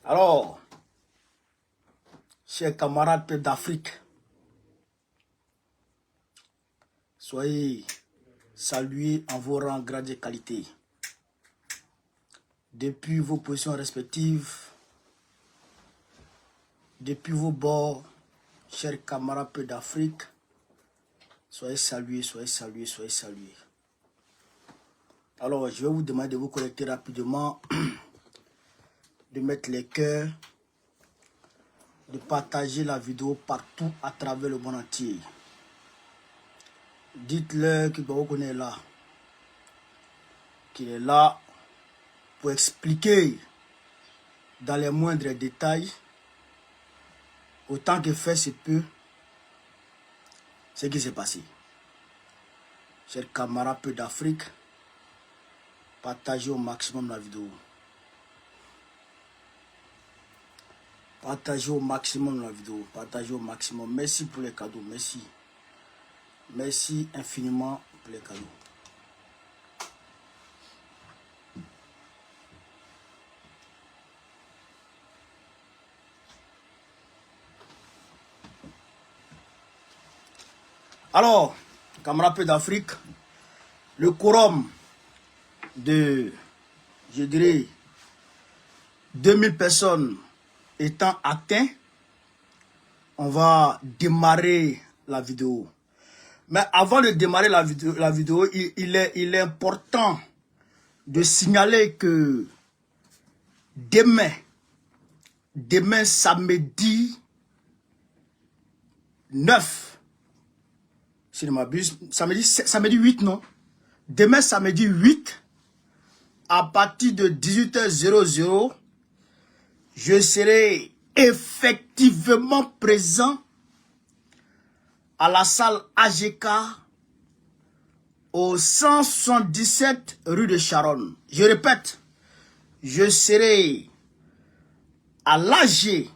Alors, chers camarades peuples d'Afrique, soyez salués en vos rangs, grades et qualités. Depuis vos positions respectives, depuis vos bords, chers camarades peuples d'Afrique, soyez salués, soyez salués, soyez salués. Alors, je vais vous demander de vous connecter rapidement, de mettre les cœurs, de partager la vidéo partout à travers le monde entier. Dites-leur que Babo est là, qu'il est là pour expliquer dans les moindres détails, autant que faire se peut, ce qui s'est passé. Chers camarades peu d'Afrique, partagez au maximum la vidéo. Partagez au maximum la vidéo. Partagez au maximum. Merci pour les cadeaux. Merci. Merci infiniment pour les cadeaux. Alors, camarades peu d'Afrique, le quorum de, je dirais, 2000 personnes étant atteint, on va démarrer la vidéo. Mais avant de démarrer la vidéo, il est important de signaler que demain samedi 9, si je ne m'abuse, samedi 8, non? Demain samedi 8, à partir de 18h00, je serai effectivement présent à la salle AGK au 177 rue de Charonne. Je répète, je serai à l'AG,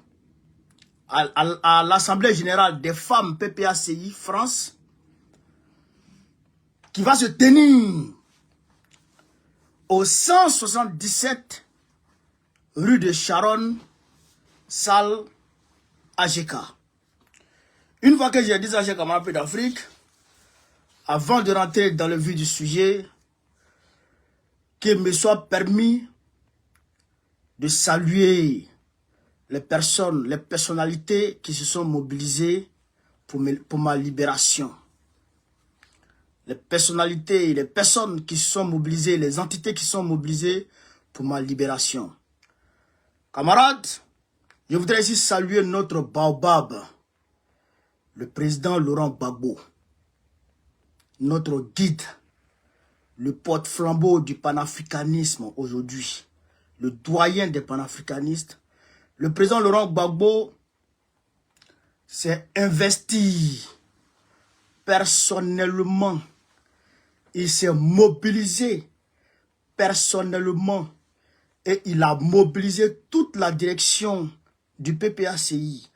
à l'Assemblée Générale des Femmes PPACI France, qui va se tenir au 177 rue de Charonne, salle AGK. Une fois que j'ai dit ça, j'ai camarades peu d'Afrique, avant de rentrer dans le vif du sujet, qu'il me soit permis de saluer les personnes, les personnalités qui se sont mobilisées pour ma libération. Les personnalités, les personnes qui se sont mobilisées, les entités qui sont mobilisées pour ma libération. Camarades, je voudrais ici saluer notre baobab, le président Laurent Gbagbo, notre guide, le porte-flambeau du panafricanisme aujourd'hui, le doyen des panafricanistes. Le président Laurent Gbagbo s'est investi personnellement, il s'est mobilisé personnellement et il a mobilisé toute la direction du PPACI,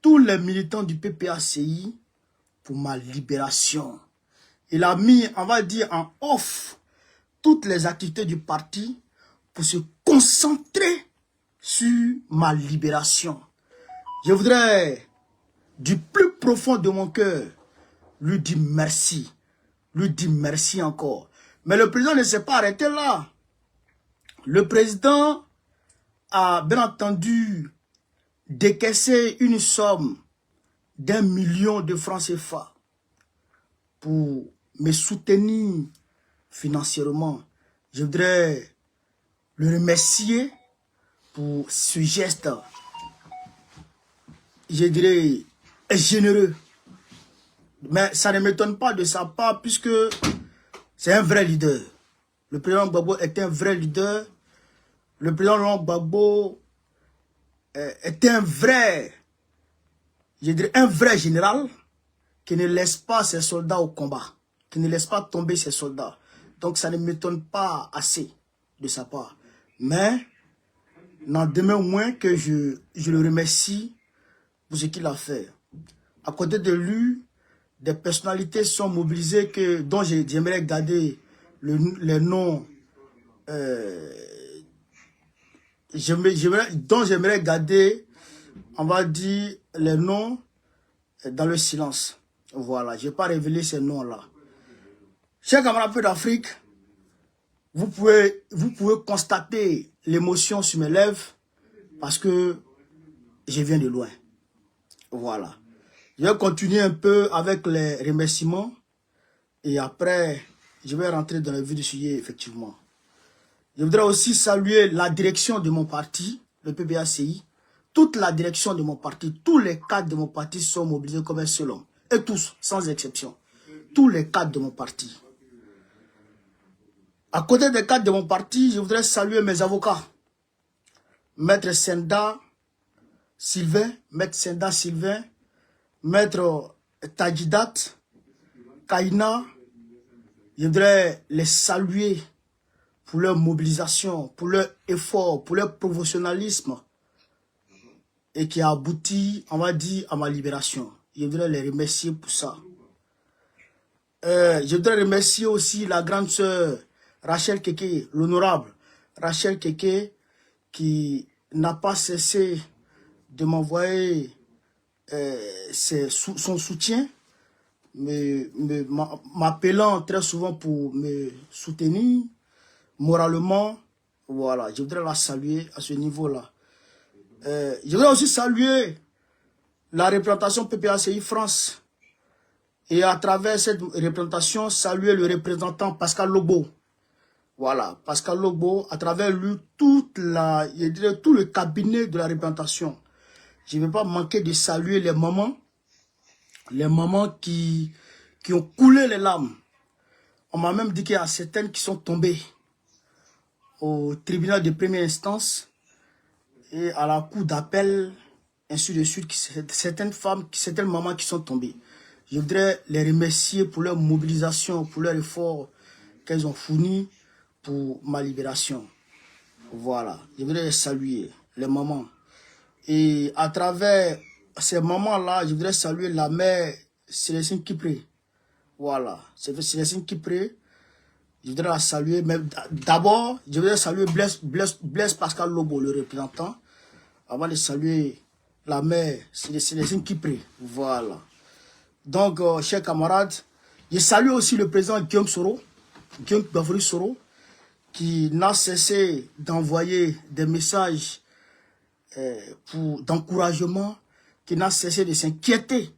tous les militants du PPACI pour ma libération. Il a mis, on va dire, en off toutes les activités du parti pour se concentrer sur ma libération. Je voudrais, du plus profond de mon cœur, lui dire merci. Lui dire merci encore. Mais le président ne s'est pas arrêté là. Le président a bien entendu décaissé une somme d'1 million de francs CFA pour me soutenir financièrement. Je voudrais le remercier pour ce geste, je dirais, généreux. Mais ça ne m'étonne pas de sa part puisque c'est un vrai leader. Le président Gbagbo est un vrai leader. Le président Laurent Gbagbo est un vrai, je dirais, un vrai général qui ne laisse pas ses soldats au combat, qui ne laisse pas tomber ses soldats. Donc ça ne m'étonne pas assez de sa part. Mais n'en demeure moins que je le remercie pour ce qu'il a fait. À côté de lui, des personnalités sont mobilisées dont j'aimerais garder les noms. dont j'aimerais garder, on va dire, les noms dans le silence. Voilà, je n'ai pas révélé ces noms-là. Chers camarades d'Afrique, vous pouvez constater l'émotion sur mes lèvres parce que je viens de loin. Voilà. Je vais continuer un peu avec les remerciements et après, je vais rentrer dans le vif du sujet, effectivement. Je voudrais aussi saluer la direction de mon parti, le PBACI. Toute la direction de mon parti, tous les cadres de mon parti sont mobilisés comme un seul homme. Et tous, sans exception. Tous les cadres de mon parti. À côté des cadres de mon parti, je voudrais saluer mes avocats. Maître Senda Sylvain, Maître Tajidat, Kaina. Je voudrais les saluer pour leur mobilisation, pour leur effort, pour leur professionnalisme et qui a abouti, on va dire, à ma libération. Je voudrais les remercier pour ça. Je voudrais remercier aussi la grande sœur Rachel Keke, l'honorable Rachel Keke, qui n'a pas cessé de m'envoyer son soutien, m'appelant très souvent pour me soutenir moralement. Voilà, je voudrais la saluer à ce niveau-là. Je voudrais aussi saluer la représentation PPACI France et à travers cette représentation, saluer le représentant Pascal Logbo. Voilà, Pascal Logbo, à travers lui, tout le cabinet de la représentation. Je ne vais pas manquer de saluer les mamans qui ont coulé les larmes. On m'a même dit qu'il y a certaines qui sont tombées au tribunal de première instance et à la cour d'appel, ainsi de suite, certaines mamans qui sont tombées. Je voudrais les remercier pour leur mobilisation, pour leur effort qu'elles ont fourni pour ma libération. Voilà, je voudrais les saluer, les mamans. Et à travers ces mamans-là, je voudrais saluer la mère Célestine Kipré. Voilà, c'est Célestine Kipré. Je voudrais la saluer, mais d'abord, je voudrais saluer Blaise Pascal Lobo, le représentant, avant de saluer la mère Célestine Kipré. Voilà. Donc, chers camarades, je salue aussi le président Guillaume Bafoury Soro, qui n'a cessé d'envoyer des messages d'encouragement, qui n'a cessé de s'inquiéter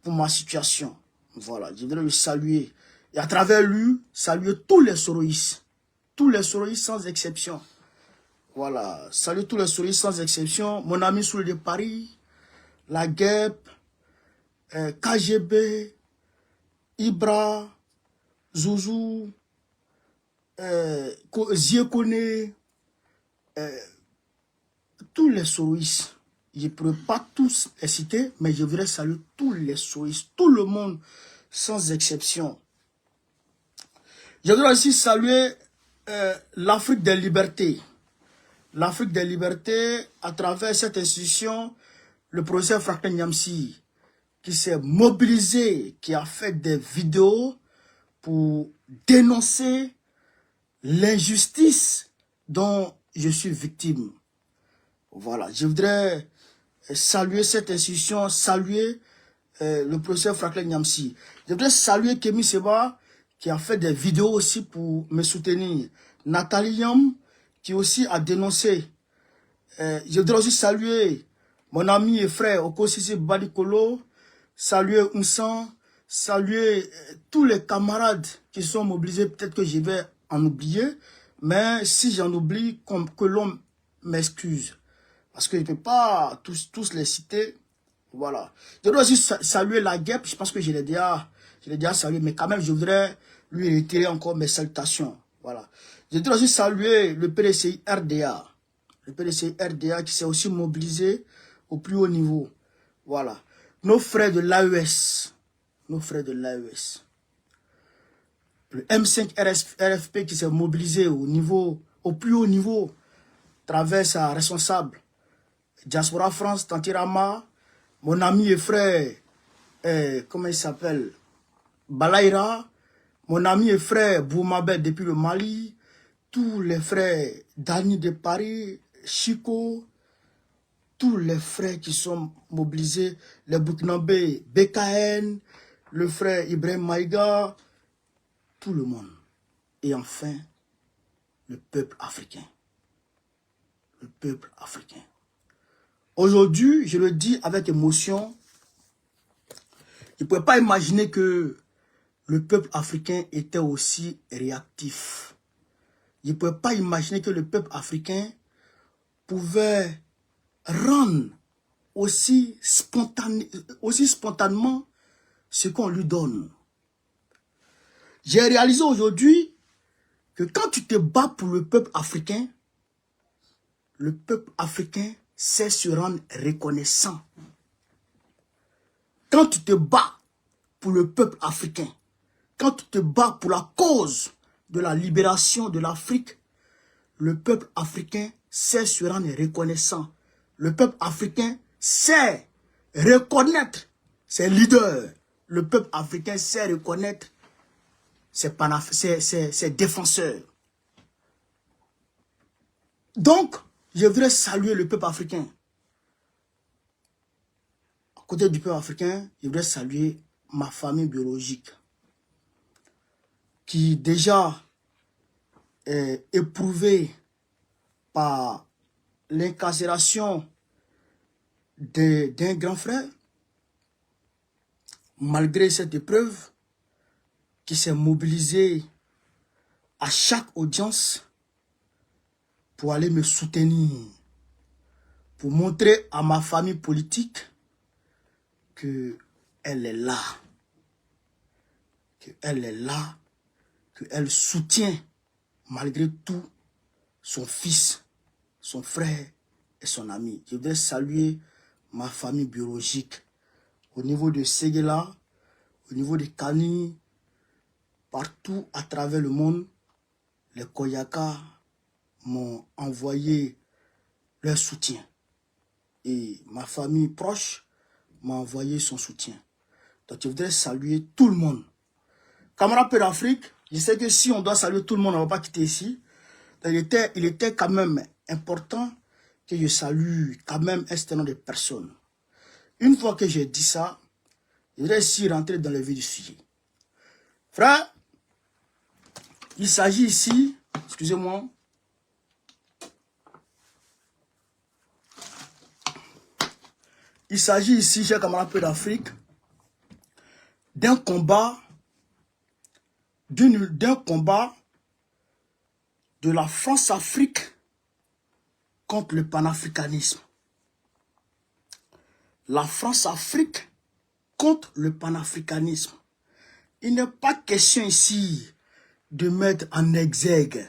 pour ma situation. Voilà, je voudrais le saluer. Et à travers lui, saluer tous les soroïstes. Tous les soroïstes sans exception. Voilà, saluer tous les soroïstes sans exception. Mon ami Soule de Paris, la GEP, KGB, Ibra, Zouzou, Ziekone, tous les soroïstes. Je ne pourrais pas tous les citer, mais je voudrais saluer tous les soroïstes, tout le monde, sans exception. Je voudrais aussi saluer l'Afrique des libertés. L'Afrique des libertés, à travers cette institution, le professeur Franklin Nyamsi, qui s'est mobilisé, qui a fait des vidéos pour dénoncer l'injustice dont je suis victime. Voilà, je voudrais saluer cette institution, saluer le professeur Franklin Nyamsi. Je voudrais saluer Kémy Seba, qui a fait des vidéos aussi pour me soutenir. Nathalie Yam, qui aussi a dénoncé. Je voudrais aussi saluer mon ami et frère Okosisi Badikolo, saluer Unsan, saluer tous les camarades qui sont mobilisés. Peut-être que je vais en oublier, mais si j'en oublie, que l'on m'excuse. Parce que je ne peux pas tous les citer. Voilà. Je dois aussi saluer la GEP. Je pense que je l'ai déjà salué. Mais quand même, je voudrais lui retirer encore mes salutations. Voilà. Je dois aussi saluer le PDCI RDA. Le PDCI RDA qui s'est aussi mobilisé au plus haut niveau. Voilà. Nos frères de l'AES. Nos frères de l'AES. Le M5 RFP qui s'est mobilisé au plus haut niveau, à travers sa responsable. Diaspora France, Tantirama, mon ami et frère, comment il s'appelle, Balaïra, mon ami et frère Boumabed depuis le Mali, tous les frères Dani de Paris, Chico, tous les frères qui sont mobilisés, les Burkinabés, BKN, le frère Ibrahim Maïga, tout le monde. Et enfin, le peuple africain. Le peuple africain. Aujourd'hui, je le dis avec émotion, je ne pouvais pas imaginer que le peuple africain était aussi réactif. Je ne pouvais pas imaginer que le peuple africain pouvait rendre aussi spontanément ce qu'on lui donne. J'ai réalisé aujourd'hui que quand tu te bats pour le peuple africain sait se rendre reconnaissant. Quand tu te bats pour le peuple africain, quand tu te bats pour la cause de la libération de l'Afrique, le peuple africain sait se rendre reconnaissant. Le peuple africain sait reconnaître ses leaders. Le peuple africain sait reconnaître ses défenseurs. Donc, je voudrais saluer le peuple africain. À côté du peuple africain, je voudrais saluer ma famille biologique qui déjà est éprouvée par l'incarcération d'un grand frère. Malgré cette épreuve, qui s'est mobilisé à chaque audience pour aller me soutenir, pour montrer à ma famille politique qu'elle est là, qu'elle soutient malgré tout son fils, son frère et son ami. Je voudrais saluer ma famille biologique au niveau de Séguéla, au niveau de Kani, partout à travers le monde. Les Koyaka m'ont envoyé leur soutien. Et ma famille proche m'a envoyé son soutien. Donc je voudrais saluer tout le monde. Camarades Père d'Afrique, je sais que si on doit saluer tout le monde, on ne va pas quitter ici. Donc il était quand même important que je salue quand même un certain nombre de personnes. Une fois que j'ai dit ça, je voudrais ici rentrer dans le vif du sujet. Frère, il s'agit ici, excusez-moi, il s'agit ici, chers camarades Père d'Afrique, d'un combat, de la France-Afrique contre le panafricanisme. La France-Afrique contre le panafricanisme. Il n'est pas question ici de mettre en exergue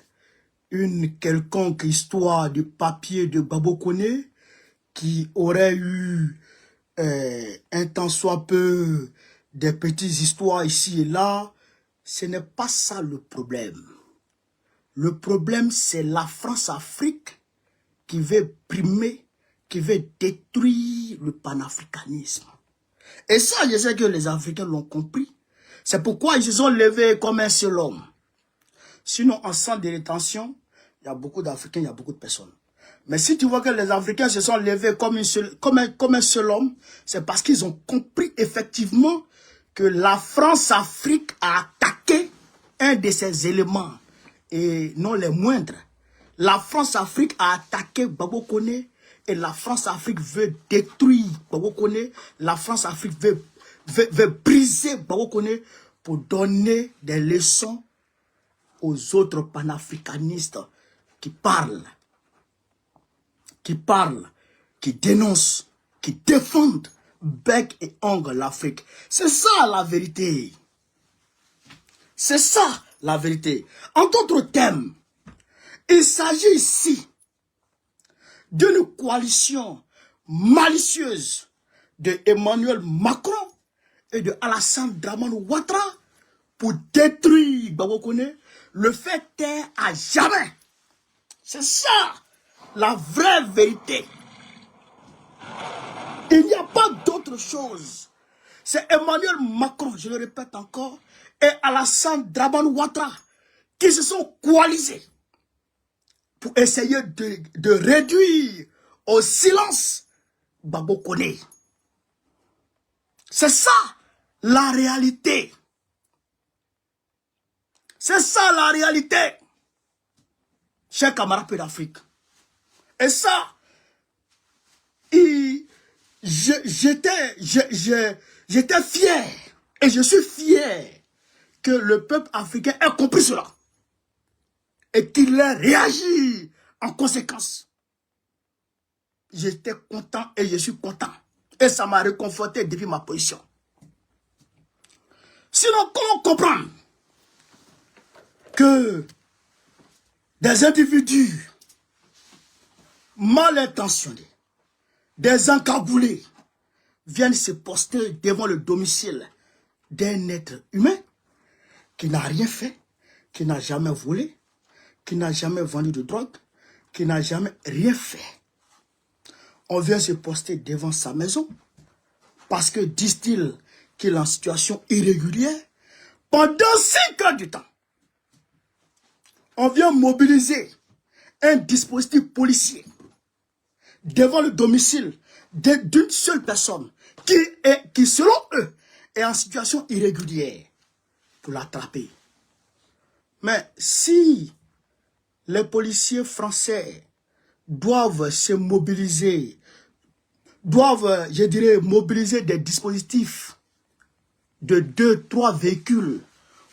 une quelconque histoire de papier de Babo Koné qui aurait eu un tant soit peu des petites histoires ici et là. Ce n'est pas ça le problème. Le problème, c'est la France-Afrique qui veut primer, qui veut détruire le panafricanisme. Et ça, je sais que les Africains l'ont compris. C'est pourquoi ils se sont levés comme un seul homme. Sinon, en centre de rétention, il y a beaucoup d'Africains, il y a beaucoup de personnes. Mais si tu vois que les Africains se sont levés comme un seul homme, c'est parce qu'ils ont compris effectivement que la France-Afrique a attaqué un de ses éléments, et non les moindres. La France-Afrique a attaqué Babo Koné, et la France-Afrique veut détruire Babo Koné. La France-Afrique veut briser Babo Koné pour donner des leçons aux autres panafricanistes qui parlent, qui dénoncent, qui défendent bec et ongle l'Afrique. C'est ça la vérité. C'est ça la vérité. En d'autres termes, il s'agit ici d'une coalition malicieuse de Emmanuel Macron et de Alassane Dramane Ouattara pour détruire Babo Koné, le fait taire à jamais. C'est ça la vraie vérité. Il n'y a pas d'autre chose. C'est Emmanuel Macron, je le répète encore, et Alassane Dramane Ouattara qui se sont coalisés pour essayer de réduire au silence Gbagbo Koné. C'est ça la réalité. C'est ça la réalité. Chers camarades d'Afrique. Et ça, j'étais fier. Et je suis fier que le peuple africain ait compris cela. Et qu'il ait réagi en conséquence. J'étais content et je suis content. Et ça m'a réconforté depuis ma position. Sinon, comment comprendre que des individus mal intentionnés, des encagoulés, viennent se poster devant le domicile d'un être humain qui n'a rien fait, qui n'a jamais volé, qui n'a jamais vendu de drogue, qui n'a jamais rien fait. On vient se poster devant sa maison parce que disent-ils qu'il est en situation irrégulière pendant 5 ans du temps. On vient mobiliser un dispositif policier devant le domicile d'une seule personne qui, selon eux, est en situation irrégulière pour l'attraper. Mais si les policiers français doivent se mobiliser, doivent, je dirais, mobiliser des dispositifs de 2-3 véhicules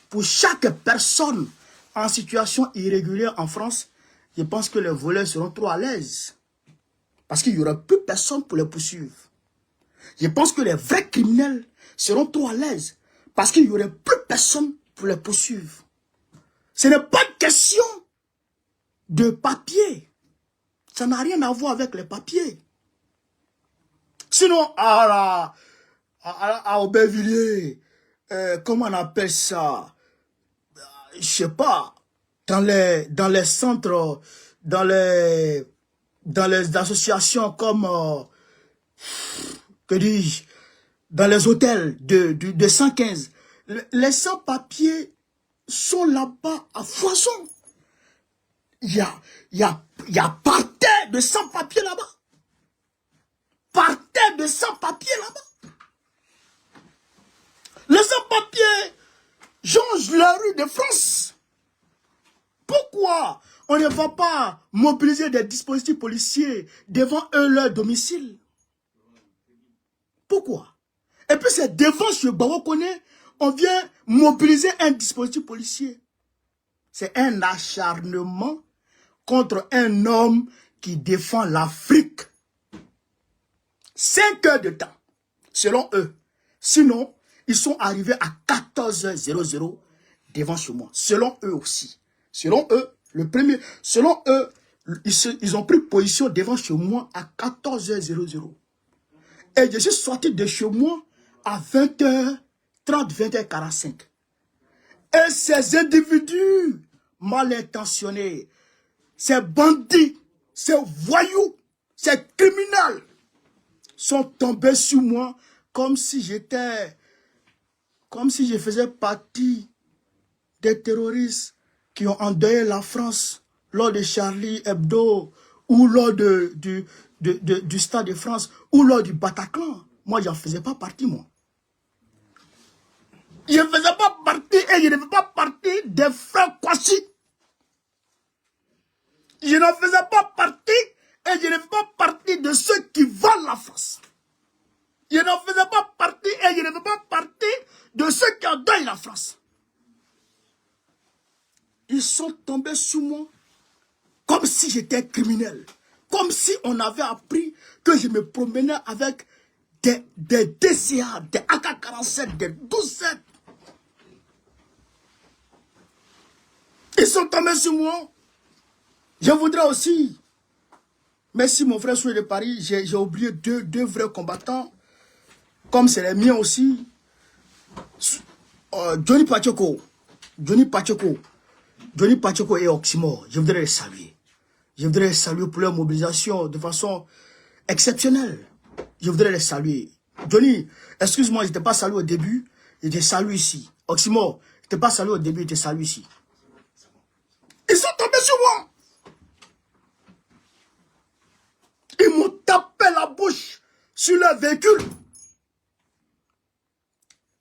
pour chaque personne en situation irrégulière en France, je pense que les voleurs seront trop à l'aise. Parce qu'il n'y aura plus personne pour les poursuivre. Je pense que les vrais criminels seront trop à l'aise. Parce qu'il n'y aurait plus personne pour les poursuivre. Ce n'est pas une question de papier. Ça n'a rien à voir avec les papiers. Sinon, à Aubervilliers, comment on appelle ça? Je sais pas. Dans les centres, dans les associations comme, que dis-je, dans les hôtels de 115, les sans-papiers sont là-bas à foison. Il y a par terre de sans-papiers là-bas. Par terre de sans-papiers là-bas. Les sans-papiers jongent la rue de France. Pourquoi on ne va pas mobiliser des dispositifs policiers devant eux, leur domicile? Pourquoi? Et puis c'est devant ce Gbagbo Koné, on vient mobiliser un dispositif policier. C'est un acharnement contre un homme qui défend l'Afrique. 5 heures de temps, selon eux. Sinon, ils sont arrivés à 14h00 devant chez moi. Selon eux aussi. Selon eux, selon eux, ils ont pris position devant chez moi à 14h00. Et je suis sorti de chez moi à 20h30, 20h45. Et ces individus mal intentionnés, ces bandits, ces voyous, ces criminels sont tombés sur moi comme si je faisais partie des terroristes qui ont endeuillé la France lors de Charlie Hebdo ou lors du Stade de France ou lors du Bataclan. Moi, j'en faisais pas partie, moi. Je ne faisais pas partie et je ne faisais pas partie des frères Kwasi. Je ne faisais pas partie et je ne faisais pas partie de ceux qui volent la France. Je ne faisais pas partie et je ne faisais pas partie de ceux qui endeuillent la France. Ils sont tombés sur moi comme si j'étais criminel. Comme si on avait appris que je me promenais avec des DCA, des AK-47, des 12-7. Ils sont tombés sur moi. Je voudrais aussi, merci mon frère Soué de Paris, j'ai oublié deux vrais combattants, comme c'est les miens aussi. Johnny Pacheco et Oxymore, je voudrais les saluer. Je voudrais les saluer pour leur mobilisation de façon exceptionnelle. Je voudrais les saluer. Johnny, excuse-moi, je ne t'ai pas salué au début, je te salue ici. Oxymore, je ne t'ai pas salué au début, je te salue ici. Ils sont tombés sur moi. sur leur véhicule,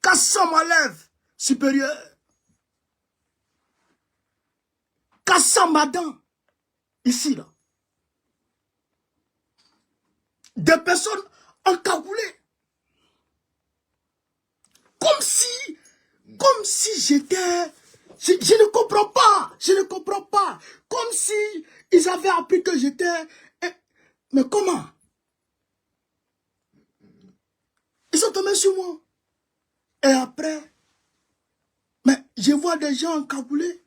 cassant ma lèvre supérieure, cassant ma dent, ici, là. Des personnes encagoulées. Comme si j'étais... Je ne comprends pas, je ne comprends pas. Comme si ils avaient appris que j'étais... Mais comment? Ils sont tombés sur moi. Et après, mais je vois des gens encagoulés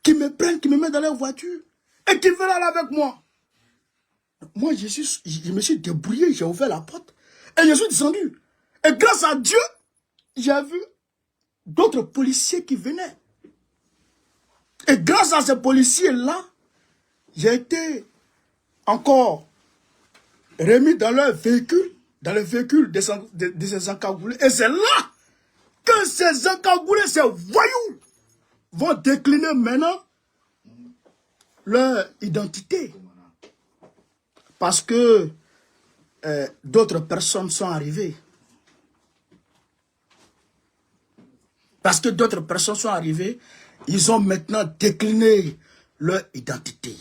qui me prennent, qui me mettent dans leur voiture et qui veulent aller avec moi. Moi, je me suis débrouillé, j'ai ouvert la porte et je suis descendu. Et grâce à Dieu, j'ai vu d'autres policiers qui venaient. Et grâce à ces policiers-là, j'ai été encore remis dans leur véhicule, dans le véhicule de ces encagoulés. Et c'est là que ces encagoulés, ces voyous, vont décliner maintenant leur identité. Parce que d'autres personnes sont arrivées. Parce que d'autres personnes sont arrivées, ils ont maintenant décliné leur identité.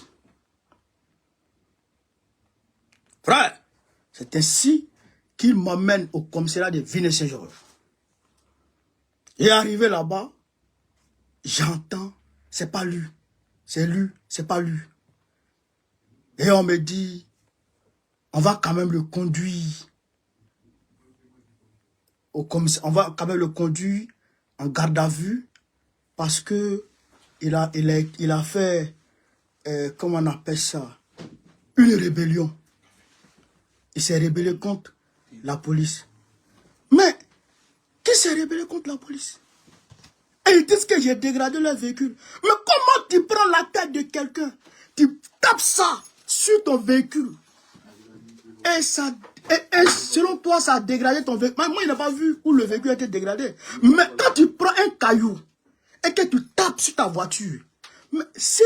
Frère, c'est ainsi qu'ils m'emmènent au commissariat de Villeneuve-Saint-Georges. Et arrivé là-bas, j'entends, c'est pas lui, c'est pas lui. Et on me dit, on va quand même le conduire au commissariat, on va quand même le conduire en garde à vue parce que il a fait, comment on appelle ça, une rébellion. Il s'est rébellé contre la police. Mais, qui s'est rébellé contre la police? Et ils disent que j'ai dégradé leur véhicule. Mais comment tu prends la tête de quelqu'un, tu tapes ça sur ton véhicule et ça, et selon toi, ça a dégradé ton véhicule. Moi, il n'a pas vu où le véhicule a été dégradé. Mais quand tu prends un caillou et que tu tapes sur ta voiture, mais si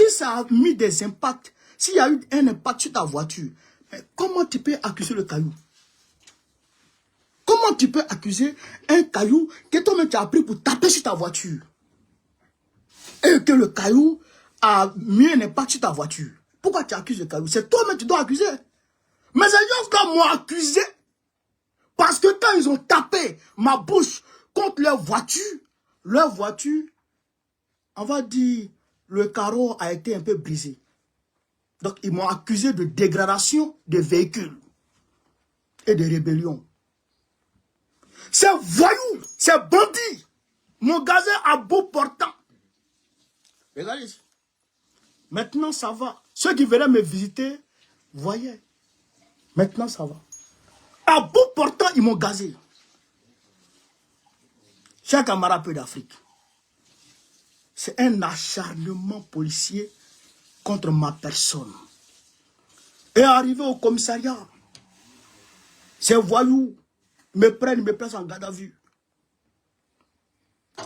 ça a mis des impacts, s'il y a eu un impact sur ta voiture, mais comment tu peux accuser le caillou? Comment tu peux accuser un caillou que toi-même tu as pris pour taper sur ta voiture? Et que le caillou a mis un impact sur ta voiture. Pourquoi tu accuses le caillou? C'est toi-même qui dois accuser. Mais ces gens m'ont accusé parce que quand ils ont tapé ma bouche contre leur voiture, on va dire, le carreau a été un peu brisé. Donc, ils m'ont accusé de dégradation de véhicules et de rébellion. Ces voyous, ces bandits m'ont gazé à bout portant. Regardez ici. Maintenant, ça va. Ceux qui venaient me visiter, voyaient. Maintenant, ça va. À bout portant, ils m'ont gazé. Chers camarades peu d'Afrique, c'est un acharnement policier contre ma personne. Et arrivé au commissariat, ces voyous me prennent, me placent en garde à vue.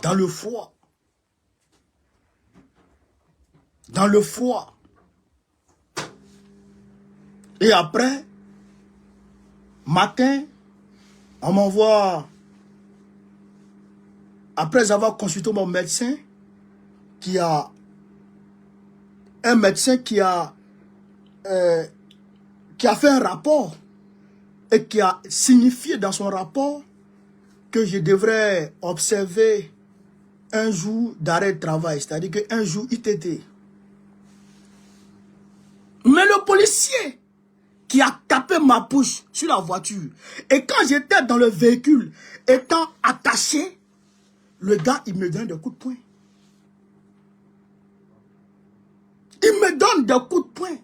Dans le froid. Dans le froid. Et après, matin, on m'envoie, après avoir consulté mon médecin, un médecin qui a fait un rapport et qui a signifié dans son rapport que je devrais observer un jour d'arrêt de travail, c'est-à-dire qu'un jour ITT. Mais le policier qui a tapé ma bouche sur la voiture, et quand j'étais dans le véhicule, étant attaché, le gars, il me donne des coups de poing. Il me donne des coups de poing.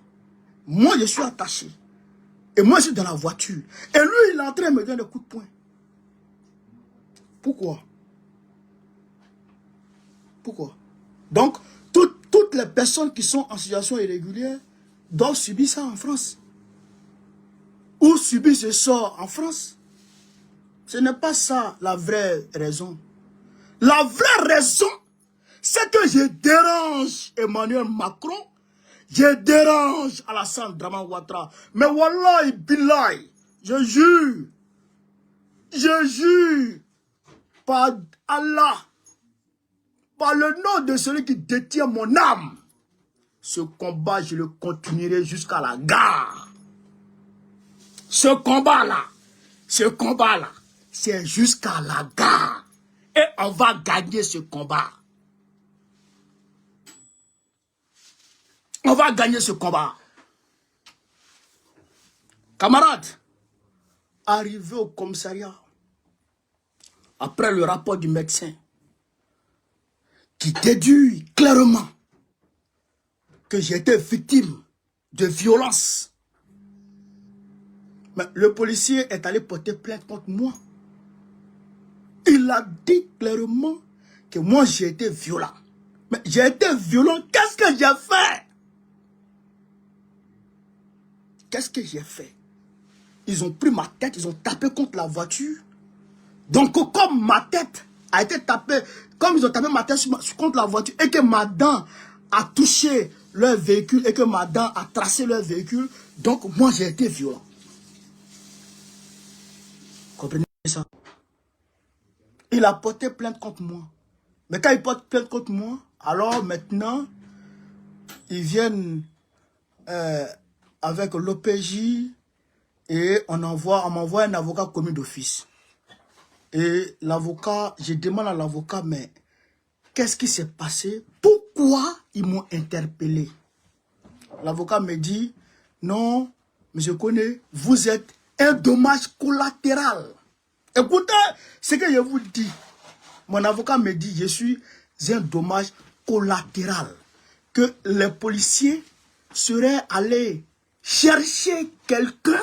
Moi, je suis attaché. Et moi, je suis dans la voiture. Et lui, il est en train de me donner des coups de poing. Pourquoi? Pourquoi? Donc, toutes les personnes qui sont en situation irrégulière doivent subir ça en France. Ou subir ce sort en France. Ce n'est pas ça la vraie raison. La vraie raison, c'est que je dérange Emmanuel Macron, je dérange Alassane Dramane Ouattara. Mais wallahi billahi, je jure, par Allah, par le nom de celui qui détient mon âme, ce combat, je le continuerai jusqu'à la gare. Ce combat-là, c'est jusqu'à la gare. Et on va gagner ce combat. On va gagner ce combat. Camarades, arrivé au commissariat, après le rapport du médecin, qui déduit clairement que j'ai été victime de violence. Mais le policier est allé porter plainte contre moi. Il a dit clairement que moi j'ai été violent. Mais j'ai été violent, qu'est-ce que j'ai fait? Qu'est-ce que j'ai fait? Ils ont pris ma tête, ils ont tapé contre la voiture. Donc comme ma tête a été tapée, comme ils ont tapé ma tête contre la voiture et que ma dent a touché leur véhicule et que ma dent a tracé leur véhicule, donc moi j'ai été violent. Comprenez ça? Il a porté plainte contre moi. Mais quand il porte plainte contre moi, alors maintenant, ils viennent avec l'OPJ et on m'envoie un avocat commis d'office. Et l'avocat, je demande à l'avocat, mais qu'est-ce qui s'est passé? Pourquoi ils m'ont interpellé? L'avocat me dit, non, monsieur Koné, vous êtes un dommage collatéral. Écoutez ce que je vous dis. Mon avocat me dit, je suis un dommage collatéral. Que les policiers seraient allés chercher quelqu'un,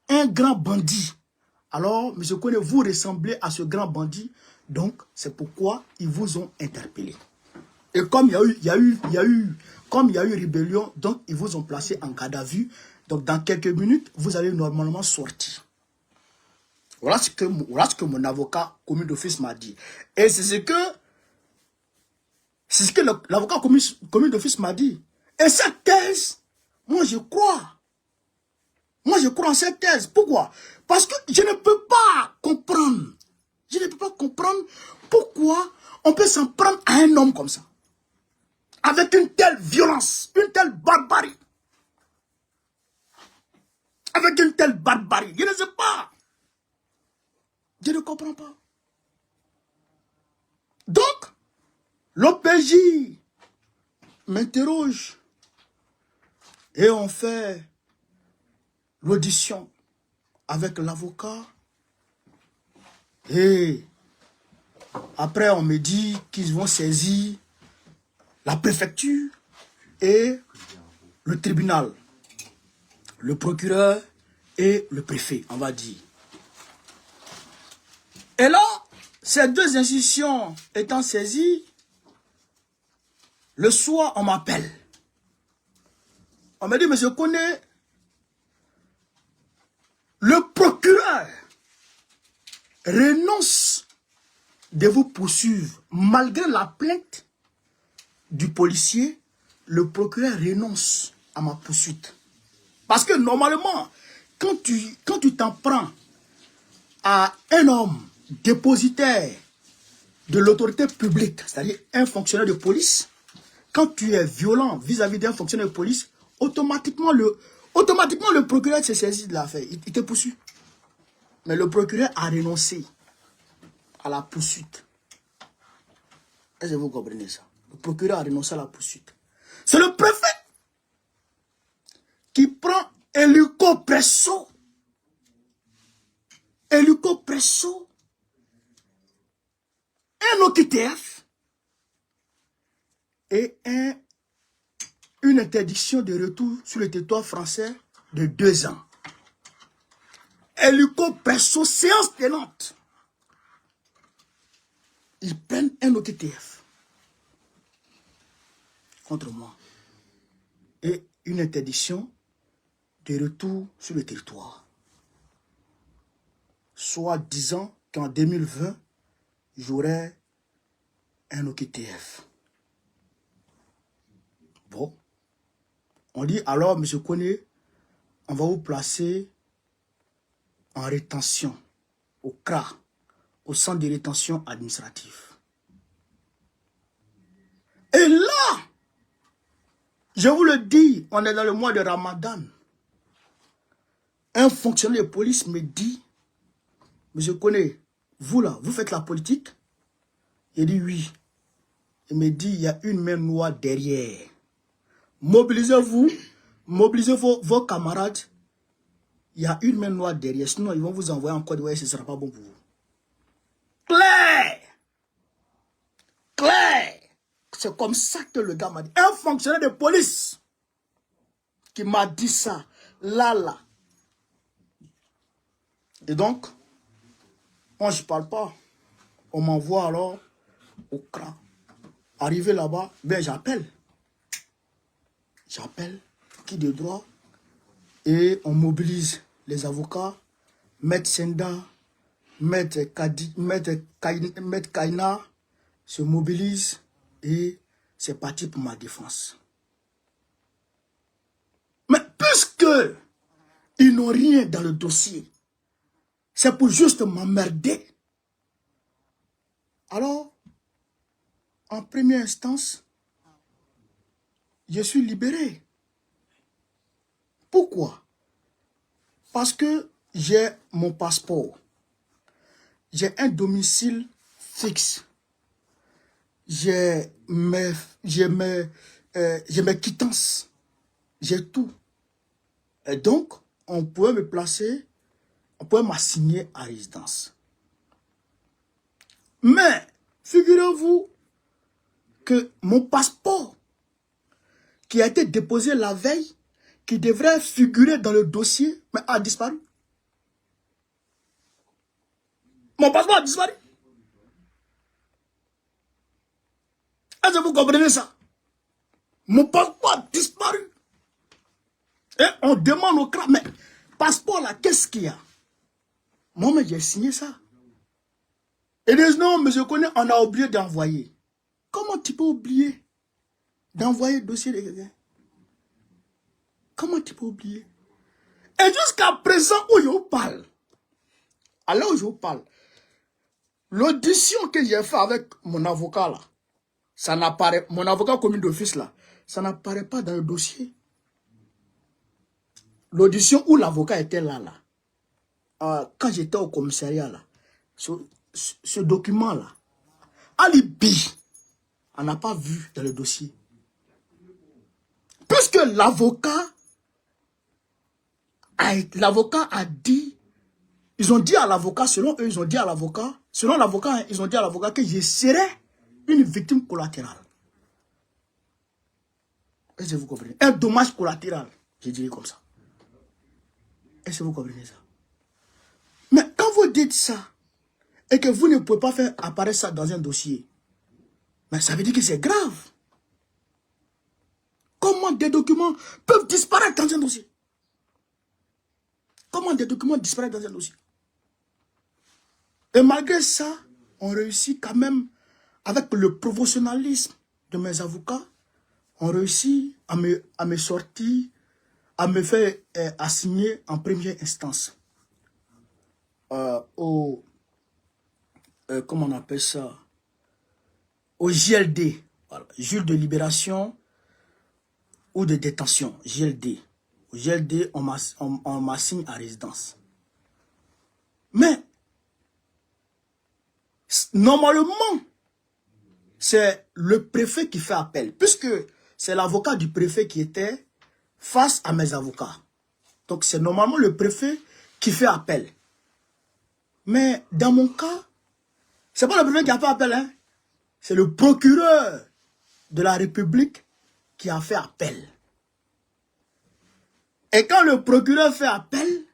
un grand bandit. Alors, monsieur Koné, vous ressemblez à ce grand bandit. Donc, c'est pourquoi ils vous ont interpellé. Et comme il y a eu rébellion, donc ils vous ont placé en garde à vue. Donc, dans quelques minutes, vous allez normalement sortir. Voilà ce que mon avocat commis d'office m'a dit. Et c'est ce que l'avocat commis d'office m'a dit. Et cette thèse, moi je crois. Moi je crois en cette thèse. Pourquoi? Parce que je ne peux pas comprendre. Je ne peux pas comprendre pourquoi on peut s'en prendre à un homme comme ça. Avec une telle violence, une telle barbarie. Avec une telle barbarie. Je ne sais pas. Je ne comprends pas. Donc, l'OPJ m'interroge et on fait l'audition avec l'avocat. Et après, on me dit qu'ils vont saisir la préfecture et le tribunal, le procureur et le préfet, on va dire. Et là, ces deux institutions étant saisies, le soir, on m'appelle. On me dit, monsieur Koné, le procureur renonce de vous poursuivre. Malgré la plainte du policier, le procureur renonce à ma poursuite. Parce que normalement, quand tu t'en prends à un homme dépositaire de l'autorité publique, c'est-à-dire un fonctionnaire de police, quand tu es violent vis-à-vis d'un fonctionnaire de police, automatiquement le procureur se saisit de l'affaire. Il te poursuit. Mais le procureur a renoncé à la poursuite. Est-ce que vous comprenez ça? Le procureur a renoncé à la poursuite. C'est le préfet qui prend hélico presso, un OQTF et une interdiction de retour sur le territoire français de 2 ans. Hélico presso, séance tenante. Ils prennent un OQTF contre moi et une interdiction de retour sur le territoire. Soit disant qu'en 2020, j'aurai un OQTF. Bon. On dit alors, monsieur Koné, on va vous placer en rétention au CRA, au centre de rétention administrative. Et là, je vous le dis, on est dans le mois de Ramadan. Un fonctionnaire de police me dit, monsieur Koné, vous là, vous faites la politique? Il dit oui. Il me dit, il y a une main noire derrière. Mobilisez-vous, mobilisez vos camarades. Il y a une main noire derrière, sinon ils vont vous envoyer en Côte d'Ivoire et ce ne sera pas bon pour vous. Claire! Claire! C'est comme ça que le gars m'a dit. Un fonctionnaire de police qui m'a dit ça, là. Et donc, moi je ne parle pas. On m'envoie alors au CRA. Arrivé là-bas, ben j'appelle. J'appelle, qui de droit, et on mobilise les avocats, Maître Senda, Maître Kaina se mobilise et c'est parti pour ma défense. Mais puisque ils n'ont rien dans le dossier, c'est pour juste m'emmerder. Alors, en première instance, je suis libéré. Pourquoi? Parce que j'ai mon passeport. J'ai un domicile fixe. J'ai mes quittances. J'ai tout. Et donc, on pouvait me placer, on pouvait m'assigner à résidence. Mais, figurez-vous que mon passeport, qui a été déposé la veille, qui devrait figurer dans le dossier, mais a disparu. Mon passeport a disparu. Est-ce que vous comprenez ça? Mon passeport a disparu. Et on demande au CRA, mais passeport là, qu'est-ce qu'il y a? Moi, mais j'ai signé ça. Et ils disent non, monsieur Koné, on a oublié d'envoyer. Comment tu peux oublier d'envoyer le dossier de quelqu'un? Comment tu peux oublier? Et jusqu'à présent où je vous parle, à l'heure où je vous parle, l'audition que j'ai fait avec mon avocat là, ça n'apparaît, mon avocat commis d'office là, ça n'apparaît pas dans le dossier. L'audition où l'avocat était là, quand j'étais au commissariat là, ce document là, alibi, on n'a pas vu dans le dossier. Puisque l'avocat a dit, ils ont dit à l'avocat, selon eux, ils ont dit à l'avocat, selon l'avocat, ils ont dit à l'avocat que je serais une victime collatérale. Est-ce que vous comprenez? Un dommage collatéral, je dirais comme ça. Est-ce que vous comprenez ça? Mais quand vous dites ça, et que vous ne pouvez pas faire apparaître ça dans un dossier, mais ça veut dire que c'est grave. Comment des documents peuvent disparaître dans un dossier? Comment des documents disparaissent dans un dossier? Et malgré ça, on réussit quand même, avec le professionnalisme de mes avocats, on réussit à me sortir, à me faire assigner en première instance comment on appelle ça? Au JLD, voilà, juge de libération ou de détention, JLD. Au JLD, on m'assigne à résidence. Mais, normalement, c'est le préfet qui fait appel, puisque c'est l'avocat du préfet qui était face à mes avocats. Donc, c'est normalement le préfet qui fait appel. Mais, dans mon cas, c'est pas le préfet qui a fait appel, hein. C'est le procureur de la République qui a fait appel. Et quand le procureur fait appel,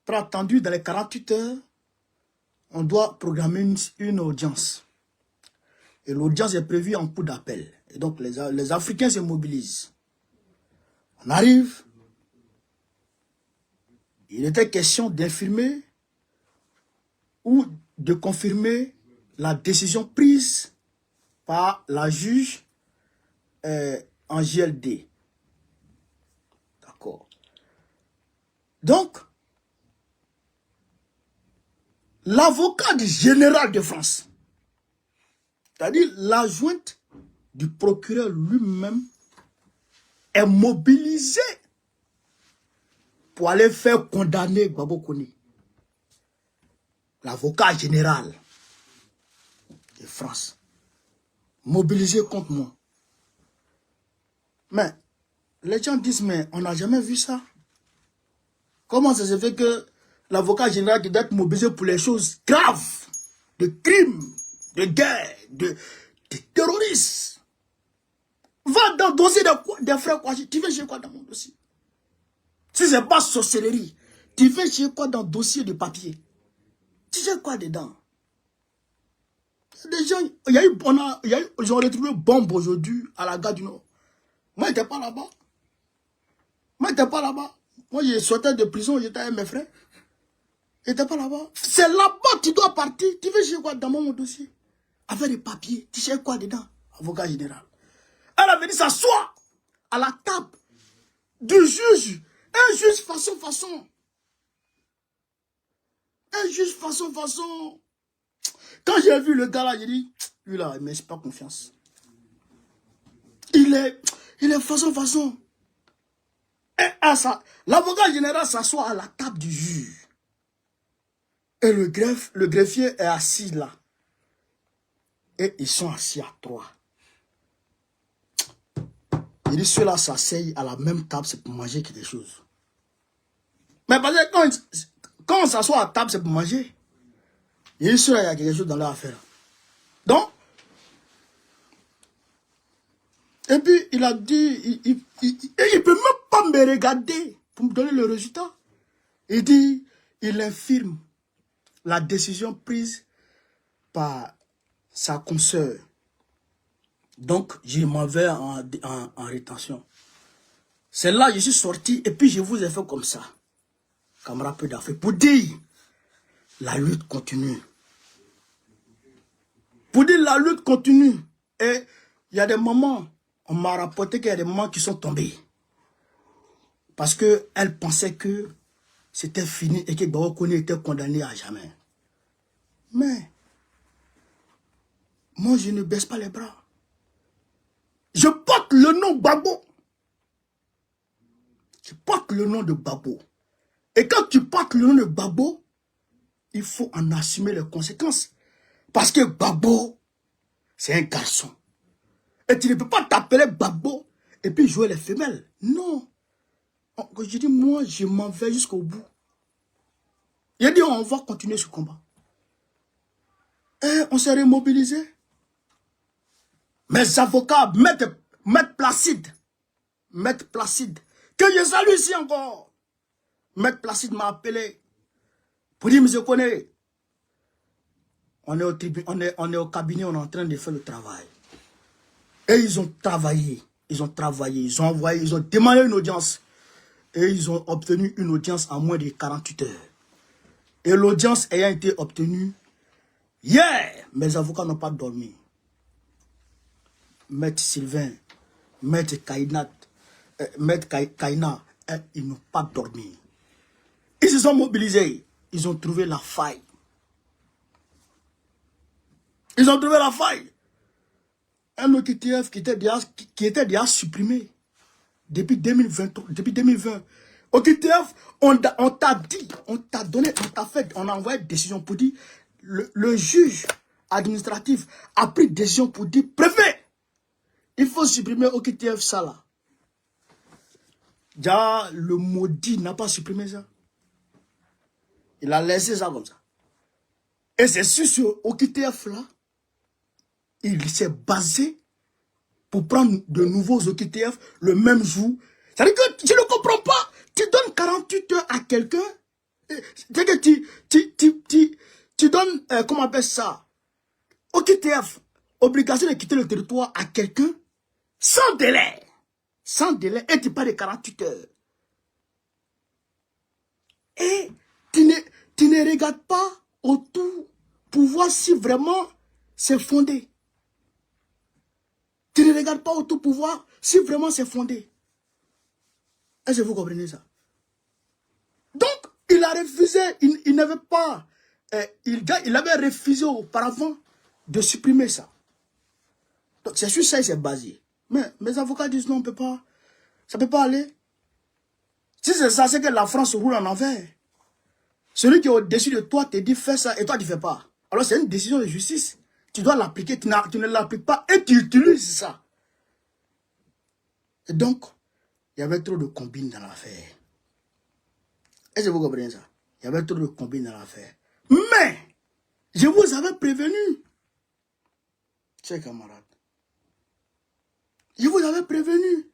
très attendu dans les 48 heures, on doit programmer une audience. Et l'audience est prévue en cours d'appel. Et donc les Africains se mobilisent. On arrive. Il était question d'infirmer ou de confirmer la décision prise par la juge en JLD. D'accord. Donc, l'avocat du général de France, c'est-à-dire l'adjointe du procureur lui-même, est mobilisé pour aller faire condamner Gbagbo Kone, l'avocat général de France, mobilisé contre moi. Mais les gens disent, mais on n'a jamais vu ça. Comment ça se fait que l'avocat général qui doit être mobilisé pour les choses graves, de crimes, de guerre, de terroristes, va dans le dossier des frères Kouachi. Tu veux chez quoi dans mon dossier? Si ce n'est pas sorcellerie, tu veux chez quoi dans le dossier de papier? Tu sais quoi dedans? Des gens, ils ont retrouvé une bombe aujourd'hui à la gare du Nord. Moi, je n'étais pas là-bas. Moi, je sortais de prison, j'étais avec mes frères. Je n'étais pas là-bas. C'est là-bas que tu dois partir. Tu veux chez quoi dans mon dossier? Avec des papiers. Tu sais quoi dedans? Avocat général. Elle avait dit s'asseoir à la table du juge. Un juge façon. Un juge façon. Quand j'ai vu le gars là, j'ai dit, lui là, il ne m'inspire pas confiance. Il est façon. Et l'avocat général s'assoit à la table du juge. Et le greffier est assis là. Et ils sont assis à trois. Il dit, ceux-là s'asseyent à la même table, c'est pour manger quelque chose. Mais parce que quand on s'assoit à table, c'est pour manger. Il dit, ceux-là, il y a quelque chose dans leur affaire. Donc, et puis il a dit, il ne peut même pas me regarder pour me donner le résultat. Il dit, il infirme la décision prise par sa consoeur. Donc, je m'en vais en rétention. C'est là que je suis sorti et puis je vous ai fait comme ça, camarade peu d'affaires, pour dire, la lutte continue. Pour dire, la lutte continue. Et il y a des moments, on m'a rapporté qu'il y a des moments qui sont tombés. Parce qu'elle pensait que c'était fini et que Gbagbo Kone était condamné à jamais. Mais, moi je ne baisse pas les bras. Je porte le nom Gbagbo. Je porte le nom de Gbagbo. Et quand tu portes le nom de Gbagbo, il faut en assumer les conséquences. Parce que Gbagbo, c'est un garçon. Et tu ne peux pas t'appeler Gbagbo et puis jouer les femelles. Non. Je dis, moi, je m'en vais jusqu'au bout. Il a dit, on va continuer ce combat. Et on s'est remobilisé. Mes avocats, Maître Placide, que je salue ici encore. Maître Placide m'a appelé pour dire, monsieur Kone, on est au cabinet, on est en train de faire le travail. Et ils ont travaillé, ils ont envoyé, ils ont demandé une audience. Et ils ont obtenu une audience en moins de 48 heures. Et l'audience ayant été obtenue, hier, mes avocats n'ont pas dormi. Maître Sylvain, Maître Kaina, ils n'ont pas dormi. Ils se sont mobilisés. Ils ont trouvé la faille. Un OQTF qui était déjà supprimé depuis 2020. OQTF, on t'a dit, on t'a donné, on a envoyé une décision pour dire, le juge administratif a pris décision pour dire, préfet, il faut supprimer OQTF ça là. Déjà, le maudit n'a pas supprimé ça. Il a laissé ça comme ça. Et c'est sur ce OQTF là, il s'est basé pour prendre de nouveaux OQTF le même jour. C'est-à-dire que je ne comprends pas. Tu donnes 48 heures à quelqu'un. C'est-à-dire que tu donnes, comment on appelle ça, OQTF, obligation de quitter le territoire à quelqu'un sans délai. Sans délai. Et tu parles de 48 heures. Et tu ne regardes pas autour pour voir si vraiment c'est fondé. Tu ne regardes pas autour pour voir si vraiment c'est fondé. Est-ce que vous comprenez ça? Donc, il a refusé, il n'avait pas il avait refusé auparavant de supprimer ça. Donc c'est sur ça qu'il s'est basé. Mais mes avocats disent non, on peut pas. Ça ne peut pas aller. Si c'est ça, c'est que la France roule en envers. Celui qui est au-dessus de toi te dit fais ça et toi tu ne fais pas. Alors c'est une décision de justice. Tu dois l'appliquer, tu ne l'appliques pas et tu utilises ça. Et donc, il y avait trop de combines dans l'affaire. Est-ce que vous comprenez ça? Il y avait trop de combines dans l'affaire. Mais, je vous avais prévenu. Chers camarades. Je vous avais prévenu.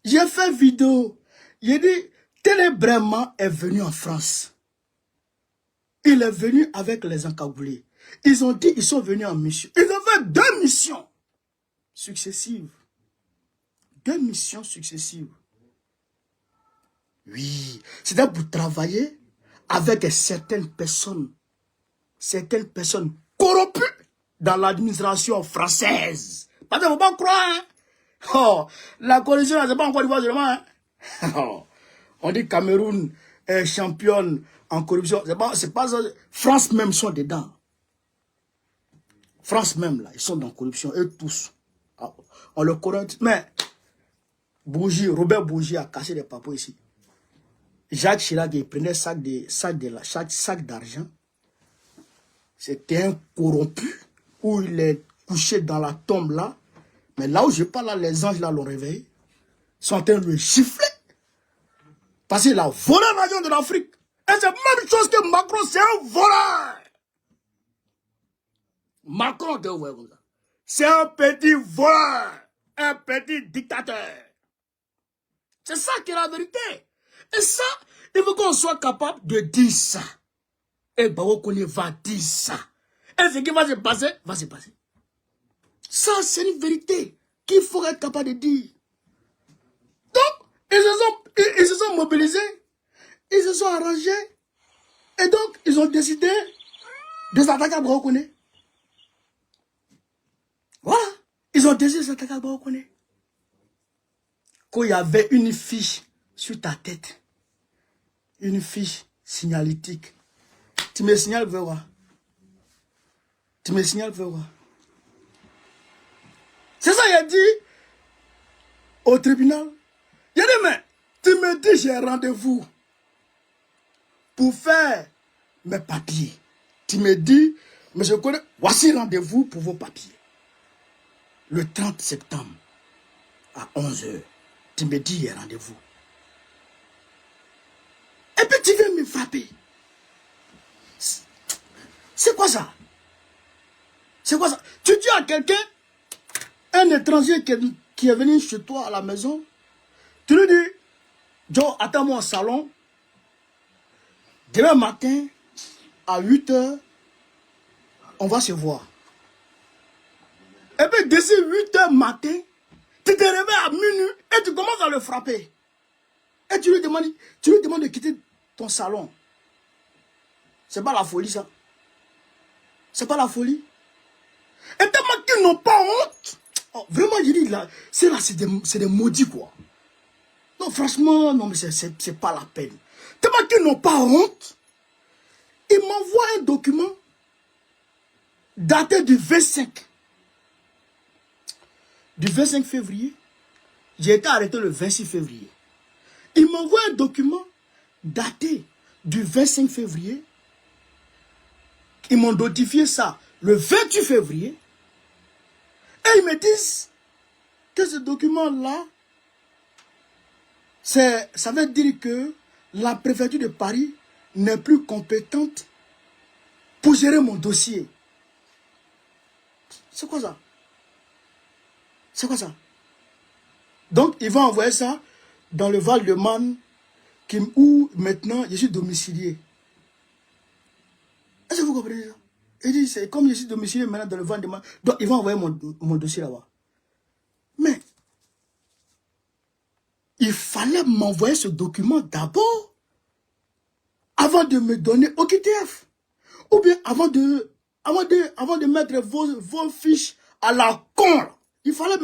J'ai fait vidéo. J'ai dit, Télébraiement est venu en France. Il est venu avec les encagoulés. Ils ont dit, ils sont venus en mission. Ils ont fait 2 missions successives. 2 missions successives. Oui, c'était pour travailler avec certaines personnes corrompues dans l'administration française. Parce qu'il ne faut pas croire, hein? Oh, la corruption, ce n'est pas encore du seulement, hein? Oh, on dit Cameroun est championne en corruption. C'est pas ça. France même sont dedans. France même, là, ils sont dans la corruption, eux tous. On le corrompt. Mais, Robert Bougie a cassé les papos ici. Jacques Chirac, il prenait sac d'argent. C'était un corrompu où il est couché dans la tombe là. Mais là où je parle, là, les anges là l'ont réveillé. Ils sont en train de le gifler. Parce qu'il a volé l'argent de l'Afrique. Et c'est la même chose que Macron, c'est un voleur. Macron, c'est un petit voleur. Un petit dictateur. C'est ça qui est la vérité. Et ça, il faut qu'on soit capable de dire ça. Et Baokone va dire ça. Et ce qui va se passer, va se passer. Ça, c'est une vérité qu'il faut être capable de dire. Donc, ils se sont mobilisés. Ils se sont arrangés. Et donc, ils ont décidé de s'attaquer à Baokone. Voilà. Ils ont décidé de s'attaquer à Baokone. Quand il y avait une fiche sur ta tête, une fiche signalétique, tu me signales, veux voir. Tu me signales, veux voir. C'est ça qu'il a dit au tribunal. Il a dit, mais tu me dis j'ai rendez-vous pour faire mes papiers. Tu me dis, mais je connais, voici rendez-vous pour vos papiers. Le 30 septembre à 11 h. Tu me dis, il y a rendez-vous. Et puis tu viens me frapper. C'est quoi ça? C'est quoi ça? Tu dis à quelqu'un, un étranger qui est venu chez toi à la maison, tu lui dis, Joe, attends-moi au salon. Demain matin, à 8 h, on va se voir. Et puis d'ici 8 h matin, tu te réveilles à minuit et tu commences à le frapper. Et tu lui demandes de quitter ton salon. C'est pas la folie, ça. C'est pas la folie. Et tellement qu'ils n'ont pas honte. Oh, vraiment, je dis, là, c'est des maudits, quoi. Non, franchement, non, mais c'est pas la peine. Tellement qu'ils n'ont pas honte. Ils m'envoient un document daté du 25. Du 25 février. J'ai été arrêté le 26 février. Ils m'envoient un document daté du 25 février. Ils m'ont notifié ça le 28 février. Et ils me disent que ce document-là, ça veut dire que la préfecture de Paris n'est plus compétente pour gérer mon dossier. C'est quoi ça? C'est quoi ça? Donc, ils vont envoyer ça dans le Val-de-Marne, où maintenant je suis domicilié. Est-ce que vous comprenez ça? Il dit, c'est comme je suis domicilié maintenant dans le Val-de-Marne, donc ils vont envoyer mon dossier là-bas. Mais, il fallait m'envoyer ce document d'abord, avant de me donner au QTF. Ou bien avant de mettre vos fiches à la con. Il fallait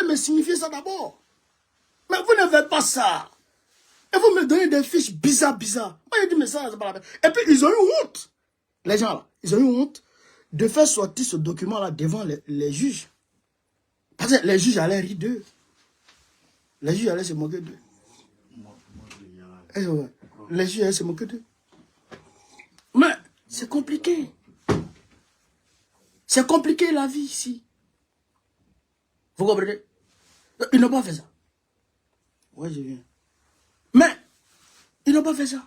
me signifier ça d'abord. Mais vous ne faites pas ça. Et vous me donnez des fiches bizarres. Moi, j'ai dit, mais ça, c'est pas la peine. Et puis, ils ont eu honte. Les gens là, ils ont eu honte de faire sortir ce document-là devant les juges. Parce que les juges allaient rire d'eux. Les juges allaient se moquer d'eux. Les juges allaient se moquer d'eux. Mais c'est compliqué. C'est compliqué la vie ici. Vous comprenez? Ils n'ont pas fait ça. Ouais, je viens. Mais, ils n'ont pas fait ça.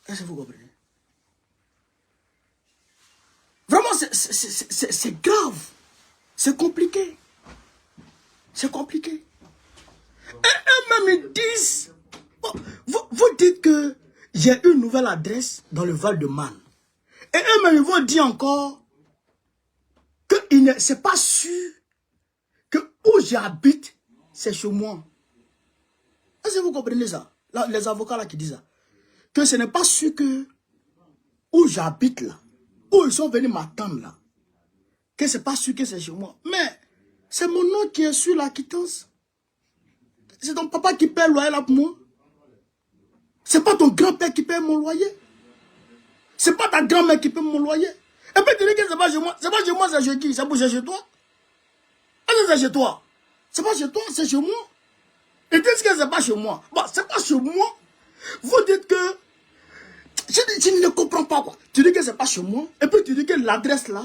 Est-ce que vous comprenez? Vraiment, c'est grave. C'est compliqué. C'est compliqué. Et eux-mêmes, ils disent... Vous dites que j'ai une nouvelle adresse dans le Val-de-Marne. Et eux-mêmes, ils vont dire encore que c'est pas sûr que où j'habite, c'est chez moi. Est-ce que vous comprenez ça? Là, les avocats là qui disent ça. Que ce n'est pas sûr que où j'habite là, où ils sont venus m'attendre là, que c'est pas sûr que c'est chez moi. Mais c'est mon nom qui est sur la quittance. C'est ton papa qui paie le loyer là pour moi. C'est pas ton grand-père qui paie mon loyer. C'est pas ta grand-mère qui paie mon loyer. Et puis tu dis que c'est pas chez moi. C'est pas chez moi, c'est chez qui? C'est pour chez toi. Est-ce que c'est chez toi? C'est pas chez toi, c'est chez moi. Et dis que c'est pas chez moi. Bon, c'est pas chez moi. Vous dites que... Je ne comprends pas quoi. Tu dis que c'est pas chez moi. Et puis tu dis que l'adresse là,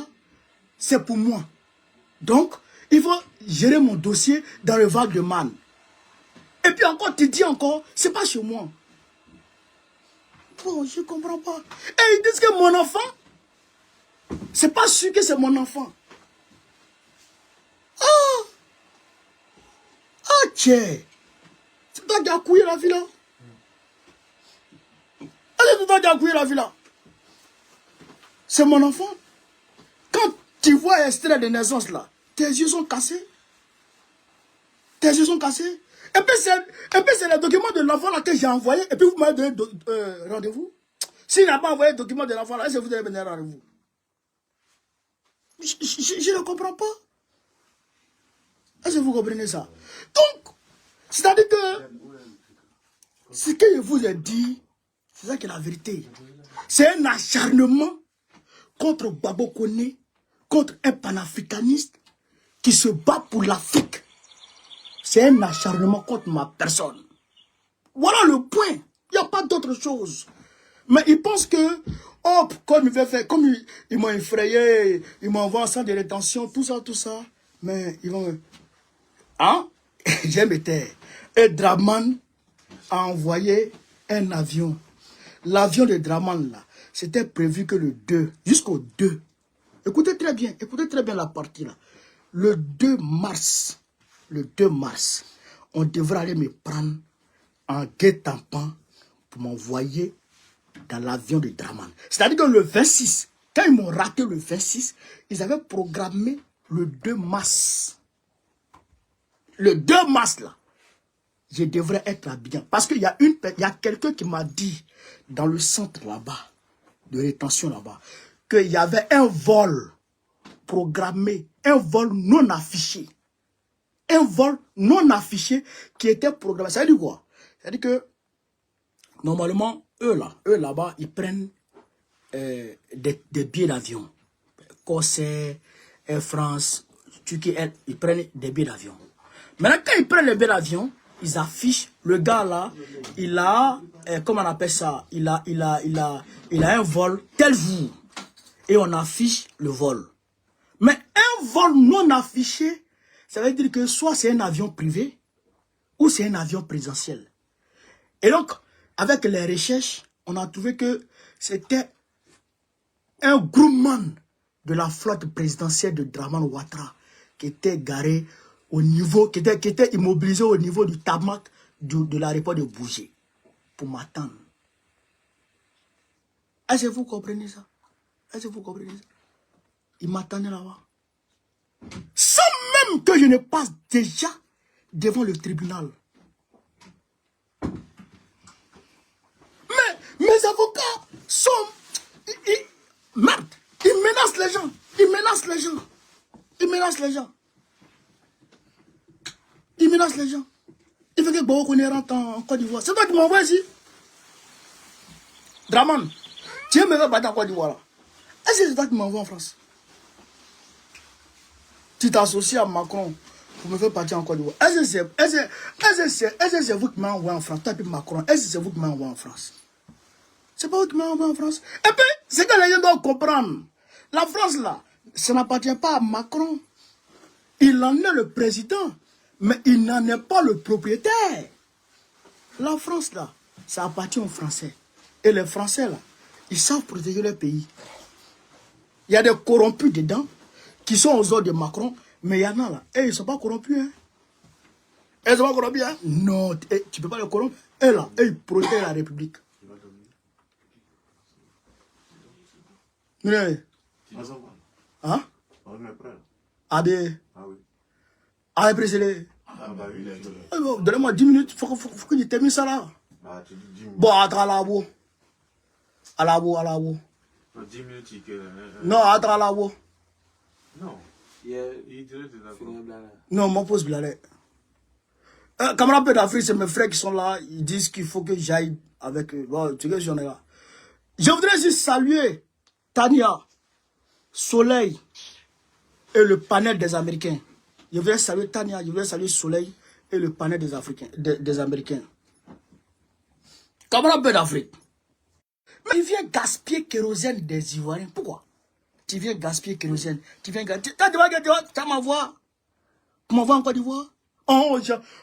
c'est pour moi. Donc, il faut gérer mon dossier dans le Val-de-Marne. Et puis encore, tu dis encore, c'est pas chez moi. Bon, je comprends pas. Et ils disent que mon enfant, c'est pas sûr que c'est mon enfant. Ah! Ah, tiens! C'est toi qui as couillé la vie là? C'est toi qui as couillé la vie là? C'est mon enfant. Quand tu vois extrait de naissance là, tes yeux sont cassés. Tes yeux sont cassés. Et puis c'est le document de l'enfant là que j'ai envoyé. Et puis vous m'avez donné rendez-vous. S'il n'a pas envoyé le document de l'enfant là, est-ce que vous devez venir rendez-vous? Je ne comprends pas. Est-ce que vous comprenez ça? Donc, c'est-à-dire que ce que je vous ai dit, c'est ça qui est la vérité. C'est un acharnement contre Babo Koné, contre un panafricaniste qui se bat pour l'Afrique. C'est un acharnement contre ma personne. Voilà le point. Il n'y a pas d'autre chose. Mais ils pensent que, oh, comme il veut faire, comme ils m'ont effrayé, ils m'envoient en centre de rétention, tout ça. Mais ils vont... Hein? J'aime été. Et Draman a envoyé un avion. L'avion de Draman, là, c'était prévu que le 2, jusqu'au 2. Écoutez très bien la partie là. Le 2 mars, on devrait aller me prendre en guet-apens pour m'envoyer dans l'avion de Draman. C'est-à-dire que le 26, quand ils m'ont raté le 26, ils avaient programmé le 2 mars. Le 2 mars, là, je devrais être à Abidjan. Parce qu'il y a quelqu'un qui m'a dit, dans le centre là-bas, de rétention là-bas, qu'il y avait un vol programmé, un vol non affiché. Un vol non affiché qui était programmé. Ça veut dire quoi? Ça veut dire que, normalement, eux là-bas, ils prennent des billets d'avion. Corsair, Air France, Turquie, ils prennent des billets d'avion. Maintenant, quand ils prennent les billets d'avion, ils affichent, le gars là, il a, comment on appelle ça, il a un vol tel jour. Et on affiche le vol. Mais un vol non affiché, ça veut dire que soit c'est un avion privé, ou c'est un avion présidentiel. Et donc, avec les recherches, on a trouvé que c'était un groupement de la flotte présidentielle de Draman Ouattara qui était garé au niveau, qui était immobilisé au niveau du tarmac de l'aéroport de Bougé pour m'attendre. Est-ce que vous comprenez ça? Est-ce que vous comprenez ça? Ils m'attendaient là-bas. Sans même que je ne passe déjà devant le tribunal. Mais mes avocats sont... Merde, ils menacent les gens. Ils menacent les gens. Il fait que Babo Koné rentre en Côte d'Ivoire. C'est toi qui m'envoies ici. Draman, tu me veux battre en Côte d'Ivoire. Est-ce que c'est toi qui m'envoie en France? Tu t'associes à Macron pour me faire partir en Côte d'Ivoire. Est-ce que c'est vous qui m'avez envoyé en France? Toi et Macron, est-ce que c'est vous qui m'avez envoyé en France? C'est pas vous qui m'avez envoyé en France. Et puis, c'est que les gens doivent comprendre. La France, là, ça n'appartient pas à Macron. Il en est le président, mais il n'en est pas le propriétaire. La France, là, ça appartient aux Français. Et les Français, là, ils savent protéger leur pays. Il y a des corrompus dedans qui sont aux ordres de Macron, mais il y en a là. Et ils ne sont pas corrompus. Hein. Ils ne sont pas corrompus. Hein? Non, tu ne peux pas les corrompre. Et là, ils protègent la République. Mais, hein? Ah bien. Ah, président. Donnez-moi 10 minutes. Il faut que je termine ça là. Bon, à la boue. À la boue, à la boue. 10 minutes. Non, à la boue. Non. Non, mon pose blague. Camarades d'Afrique, c'est mes frères qui sont là. Ils disent qu'il faut que j'aille avec eux. Bon, tu sais, j'en ai là. Je voudrais juste saluer Tania, Soleil et le panel des Américains. Je voudrais saluer Tania, je voudrais saluer Soleil et le panel des Africains, des Américains. Camarades d'Afrique. Mais tu viens gaspiller kérosène des Ivoiriens. Pourquoi? Tu viens gaspiller kérosène. Tu viens gaspiller. Tu m'envoies. Tu m'envoies en Côte d'Ivoire. Oh,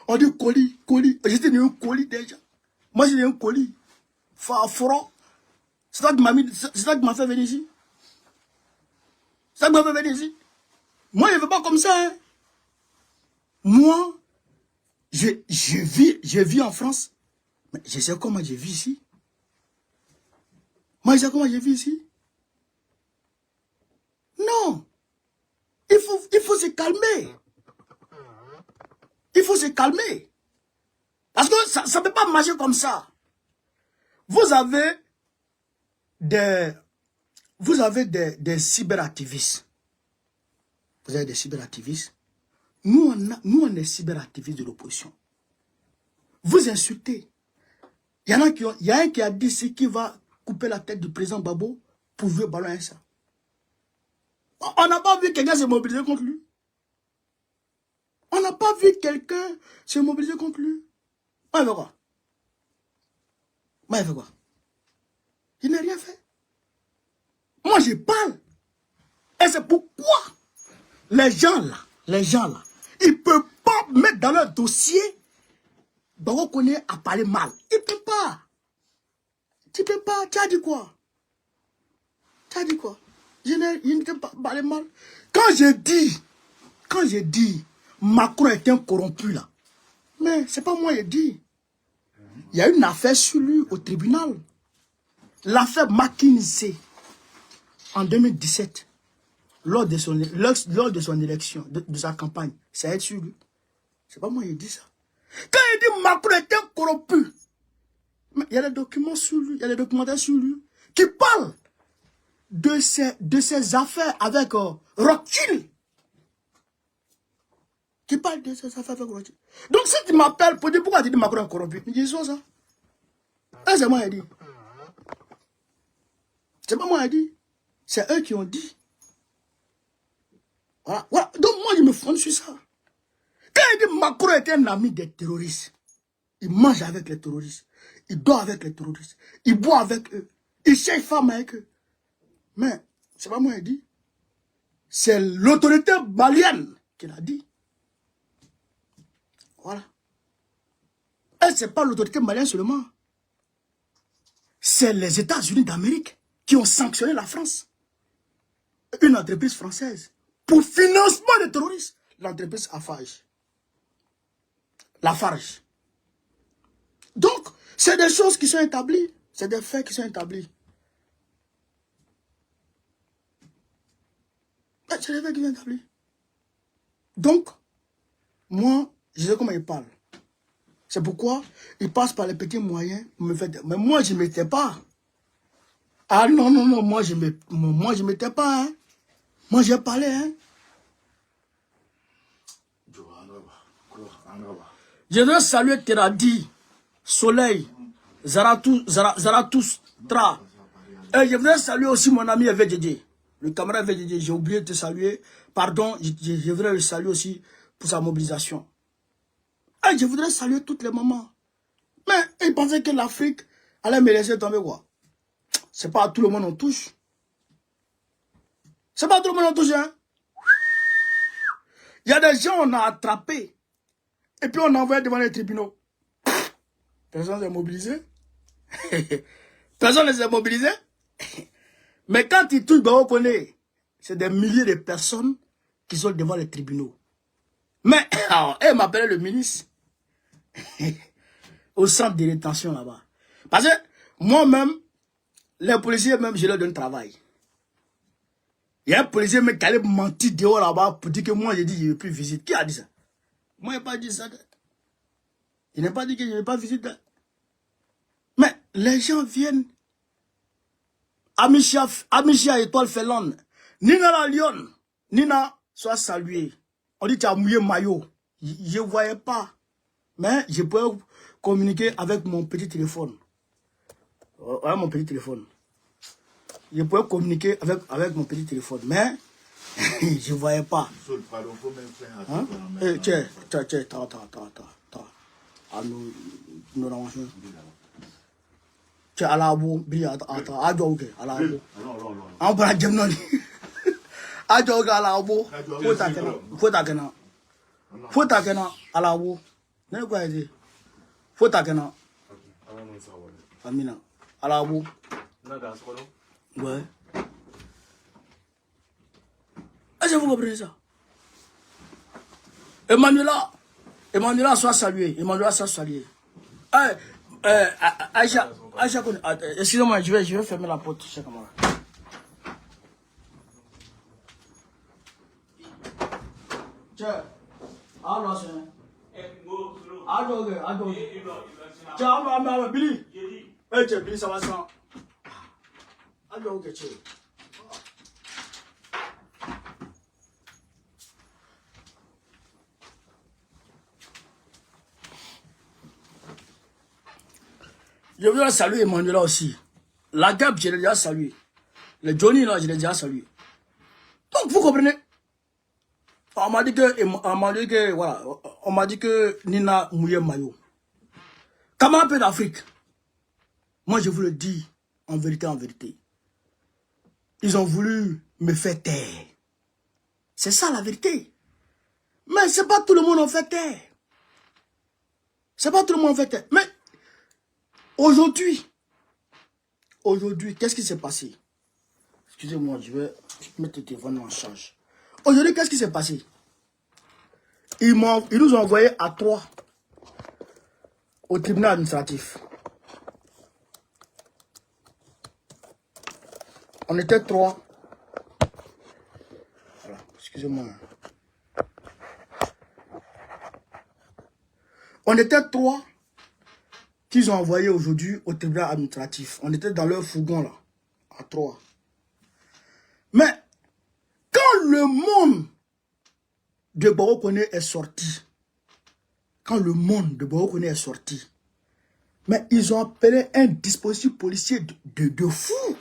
on dit colis. J'étais né un colis déjà. Moi, j'ai un colis. Faro. C'est ça qui m'a fait venir ici. C'est ça qui m'a fait venir ici. Moi, je ne veux pas comme ça. Hein. Moi, je vis en France. Mais je sais comment je vis ici. Moi, je sais comment je vis ici. Non. Il faut se calmer. Il faut se calmer. Parce que ça ne peut pas marcher comme ça. Vous avez des cyberactivistes. Vous avez des cyberactivistes. Nous, on est cyberactivistes de l'opposition. Vous insultez. Il y a un qui a dit ce qui va couper la tête du président Babo pour jouer ballon à ça. On n'a pas vu quelqu'un se mobiliser contre lui. On n'a pas vu quelqu'un se mobiliser contre lui. Moi, il fait quoi? Moi, il fait quoi? Il n'a rien fait. Moi, je parle. Et c'est pourquoi les gens là, ils ne peuvent pas mettre dans leur dossier Babo connaît à parler mal. Ils ne peuvent pas. Tu peux pas. Tu as dit quoi? Tu as dit quoi? Je ne peux pas parler mal. Quand je dis, Macron est un corrompu là. Mais c'est pas moi qui dis. Il y a une affaire sur lui au tribunal. L'affaire McKinsey en 2017. Lors de son élection, de sa campagne. Ça a été sur lui. C'est pas moi qui dis ça. Quand il dit Macron est un corrompu, mais il y a des documents sur lui, il y a des documentaires sur lui qui parlent de ses affaires avec Rothschild. Qui parle de ses affaires avec Rothschild. Donc si tu m'appelles pour dire pourquoi tu dis Macron est corrompu, je dis ça. Ça c'est moi qui ai dit. C'est pas moi qui ai dit. C'est eux qui ont dit. Voilà. Donc moi je me fonde sur ça. Quand il dit Macron est un ami des terroristes, il mange avec les terroristes, il dort avec les terroristes, il boit avec eux, il cherche femme avec eux. Mais, c'est pas moi qui ai dit. C'est l'autorité malienne qui l'a dit. Voilà. Et ce n'est pas l'autorité malienne seulement. C'est les États-Unis d'Amérique qui ont sanctionné la France. Une entreprise française. Pour financement des terroristes. L'entreprise Lafarge. Lafarge. Donc, c'est des choses qui sont établies. C'est des faits qui sont établis. C'est des faits qui sont établis. Donc, moi, je sais comment il parle. C'est pourquoi il passe par les petits moyens. Mais moi, je ne m'étais pas. Ah non, moi, je ne m'étais pas. Hein. Moi, j'ai parlé. Hein. Je veux saluer Teradi, Soleil, Zarathustra. Et je voudrais saluer aussi mon ami VDD. Le camarade VDD, j'ai oublié de te saluer. Pardon, je voudrais le saluer aussi pour sa mobilisation. Et je voudrais saluer toutes les mamans. Mais ils pensaient que l'Afrique allait me laisser tomber quoi. C'est pas à tout le monde on touche. C'est pas à tout le monde on touche, hein. Il y a des gens on a attrapés. Et puis on a envoyé devant les tribunaux. Personne ne s'est mobilisé. Personne ne s'est mobilisé. Mais quand ils touchent Bao Koné, c'est des milliers de personnes qui sont devant les tribunaux. Mais, elle m'appelait le ministre. Au centre de rétention là-bas. Parce que moi-même, les policiers même, je leur donne travail. Il y a un policier qui allait mentir dehors là-bas pour dire que moi j'ai dit que je ne veux plus visiter. Qui a dit ça? Moi je n'ai pas dit ça. Il n'a pas dit que je ne veux pas visiter. Mais les gens viennent. Amicia Étoile Félon. Nina la Lyon. Nina, sois salué. On dit que tu as mouillé maillot. Je ne voyais pas. Mais je pouvais communiquer avec mon petit téléphone. Avec mon petit téléphone. Je pouvais communiquer avec mon petit téléphone. Mais je ne voyais pas. Hein? Tiens, attends. Nous rangeons. Tiens, à la boue, attends, à Djouke, à la boue. On prend la gemnoni. À Djouke, à la boue. Faut takena, à la boue. N'est-ce pas dit? Faut takena. Amina, à la boue. Ouais. Est-ce que vous comprenez ça? Emmanuela soit salué. Emmanuela soit salué. Aïcha, excusez-moi, je vais fermer la porte, cher camarade. Tiens, alors c'est... Alors, tiens, Billy. Tiens, Billy, ça va ça. Alors, tiens. Je voudrais saluer Emmanuela aussi. La Gab, je l'ai déjà salué. Le Johnny, là, je l'ai déjà salué. Donc, vous comprenez? On m'a dit que, voilà, on m'a dit que Nina mouillait maillot. Comment un peu d'Afrique? Moi, je vous le dis, en vérité. Ils ont voulu me faire taire. C'est ça la vérité. Mais c'est pas tout le monde en fait taire. C'est pas tout le monde en fait taire. Mais, aujourd'hui, qu'est-ce qui s'est passé? Excusez-moi, je vais mettre le téléphone en charge. Aujourd'hui, qu'est-ce qui s'est passé? Ils nous ont envoyés à 3 au tribunal administratif. On était 3. Voilà, excusez-moi. On était 3 qu'ils ont envoyés aujourd'hui au tribunal administratif. On était dans leur fourgon là, à 3. Mais, quand le monde de Bao Koné est sorti, mais ils ont appelé un dispositif policier de fou.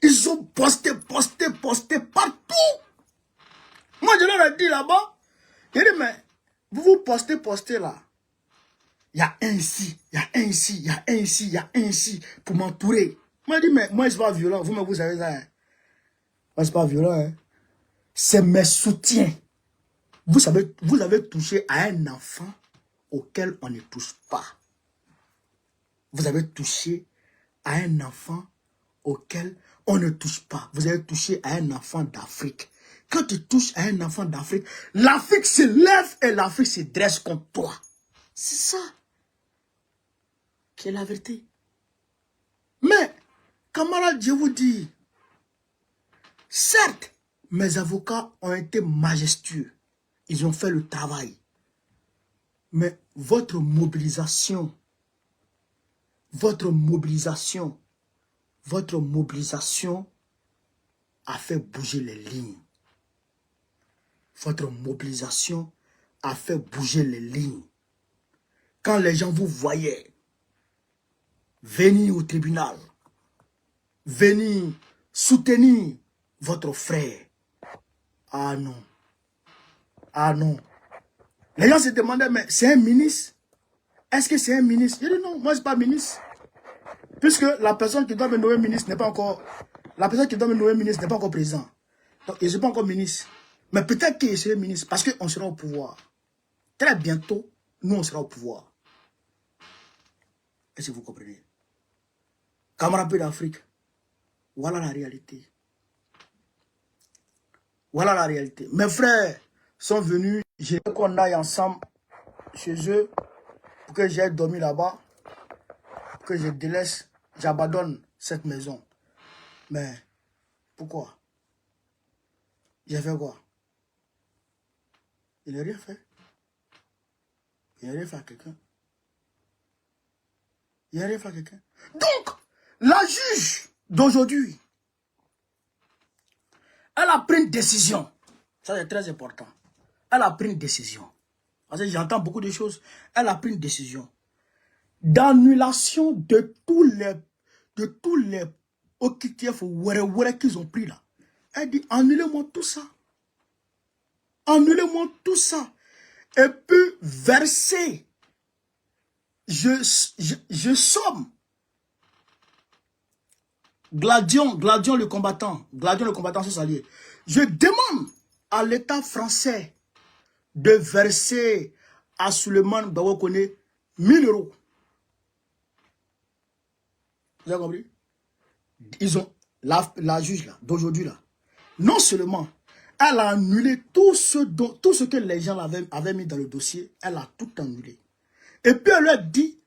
Ils ont posté partout. Moi, je leur ai dit là-bas, j'ai dit, mais vous postez là. Il y a un ici, pour m'entourer. Moi, je dis, mais moi, je ne suis pas violent. Vous savez ça. Hein? Moi, je ne suis pas violent. Hein? C'est mes soutiens. Vous savez, vous avez touché à un enfant auquel on ne touche pas. Vous avez touché à un enfant auquel on ne touche pas. Vous avez touché à un enfant d'Afrique. Quand tu touches à un enfant d'Afrique, l'Afrique se lève et l'Afrique se dresse contre toi. C'est ça qui est la vérité. Mais, camarades, je vous dis, certes, mes avocats ont été majestueux. Ils ont fait le travail. Mais votre mobilisation a fait bouger les lignes. Votre mobilisation a fait bouger les lignes. Quand les gens vous voyaient, venir au tribunal, venir soutenir votre frère. Ah non. Ah non. Les gens se demandaient, mais c'est un ministre? Est-ce que c'est un ministre? Je dis non, moi je ne suis pas ministre. Puisque la personne qui doit me nommer ministre n'est pas encore... La personne qui doit me nommer ministre n'est pas encore président. Donc je ne suis pas encore ministre. Mais peut-être qu'il serait ministre parce qu'on sera au pouvoir. Très bientôt, nous on sera au pouvoir. Est-ce que vous comprenez? Camarades d'Afrique, voilà la réalité. Voilà la réalité. Mes frères sont venus, j'ai veux qu'on aille ensemble chez eux pour que j'aille dormir là-bas, pour que je délaisse, j'abandonne cette maison. Mais pourquoi? J'ai fait quoi? Il n'a rien fait. Il n'a rien fait à quelqu'un. Il n'a rien fait à quelqu'un. Donc, la juge d'aujourd'hui, elle a pris une décision. Ça, c'est très important. Elle a pris une décision. Parce que j'entends beaucoup de choses. Elle a pris une décision d'annulation de tous les OKTF ou qu'ils ont pris là. Elle dit, annulez-moi tout ça. Annulez-moi tout ça. Et puis, verser. Je somme. Gladion le combattant, c'est salier. Je demande à l'État français de verser à Suleiman Bawokone 1000 euros. Vous avez compris? Ils ont, la juge là, d'aujourd'hui là, non seulement elle a annulé tout ce que les gens avaient mis dans le dossier, elle a tout annulé. Et puis elle leur dit,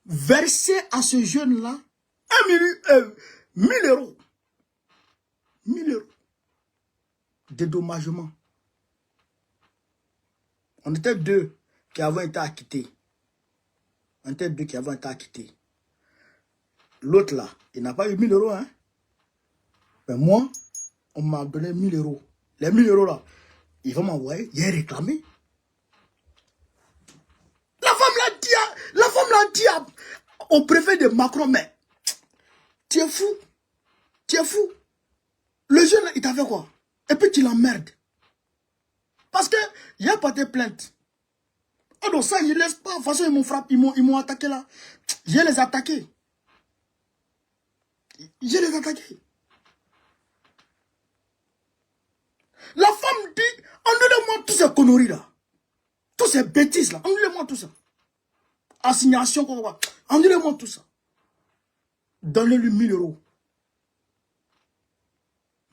versez à ce jeune là 1000 euros. 1000 euros. Dédommagement. On était deux qui avons été acquittés. L'autre là, il n'a pas eu 1000 euros. Hein? Mais moi, on m'a donné 1000 euros. Les 1000 euros là, ils vont m'envoyer. Il est réclamé. La femme l'a dit au préfet de Macron, mais tu es fou. Tu es fou. Le jeune là, il t'a fait quoi? Et puis tu l'emmerdes. Parce que il a porté plainte. Oh non, ça, ils ne laissent pas. De toute façon, ils m'ont frappé, ils m'ont attaqué là. Je les ai attaqués. La femme dit, annulez-moi toutes ces conneries là. Toutes ces bêtises là. Annulez-moi tout ça. Assignation, quoi. Annulez-moi tout ça. Donnez-lui 1000 euros.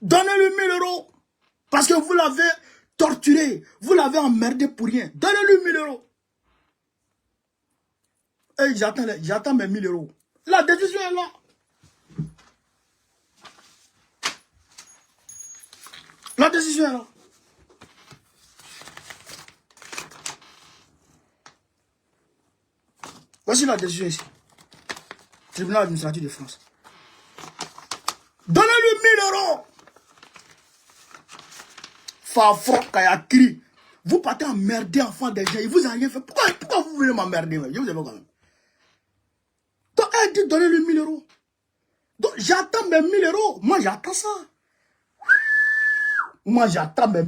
Donnez-lui 1000 euros. Parce que vous l'avez torturé. Vous l'avez emmerdé pour rien. Donnez-lui 1000 euros. Et j'attends mes 1000 euros. La décision est là. La décision est là. Voici la décision ici. Tribunal administratif de France. Donnez-lui 1000 euros. Fafro Kayakri. Vous partez emmerder enfant des gens. Il vous a rien fait. Pourquoi vous voulez m'emmerder? Je vous ai pas quand même. Donc elle dit donnez-lui 1000 euros. Donc j'attends mes 1000 euros. Moi j'attends ça. Moi j'attends mes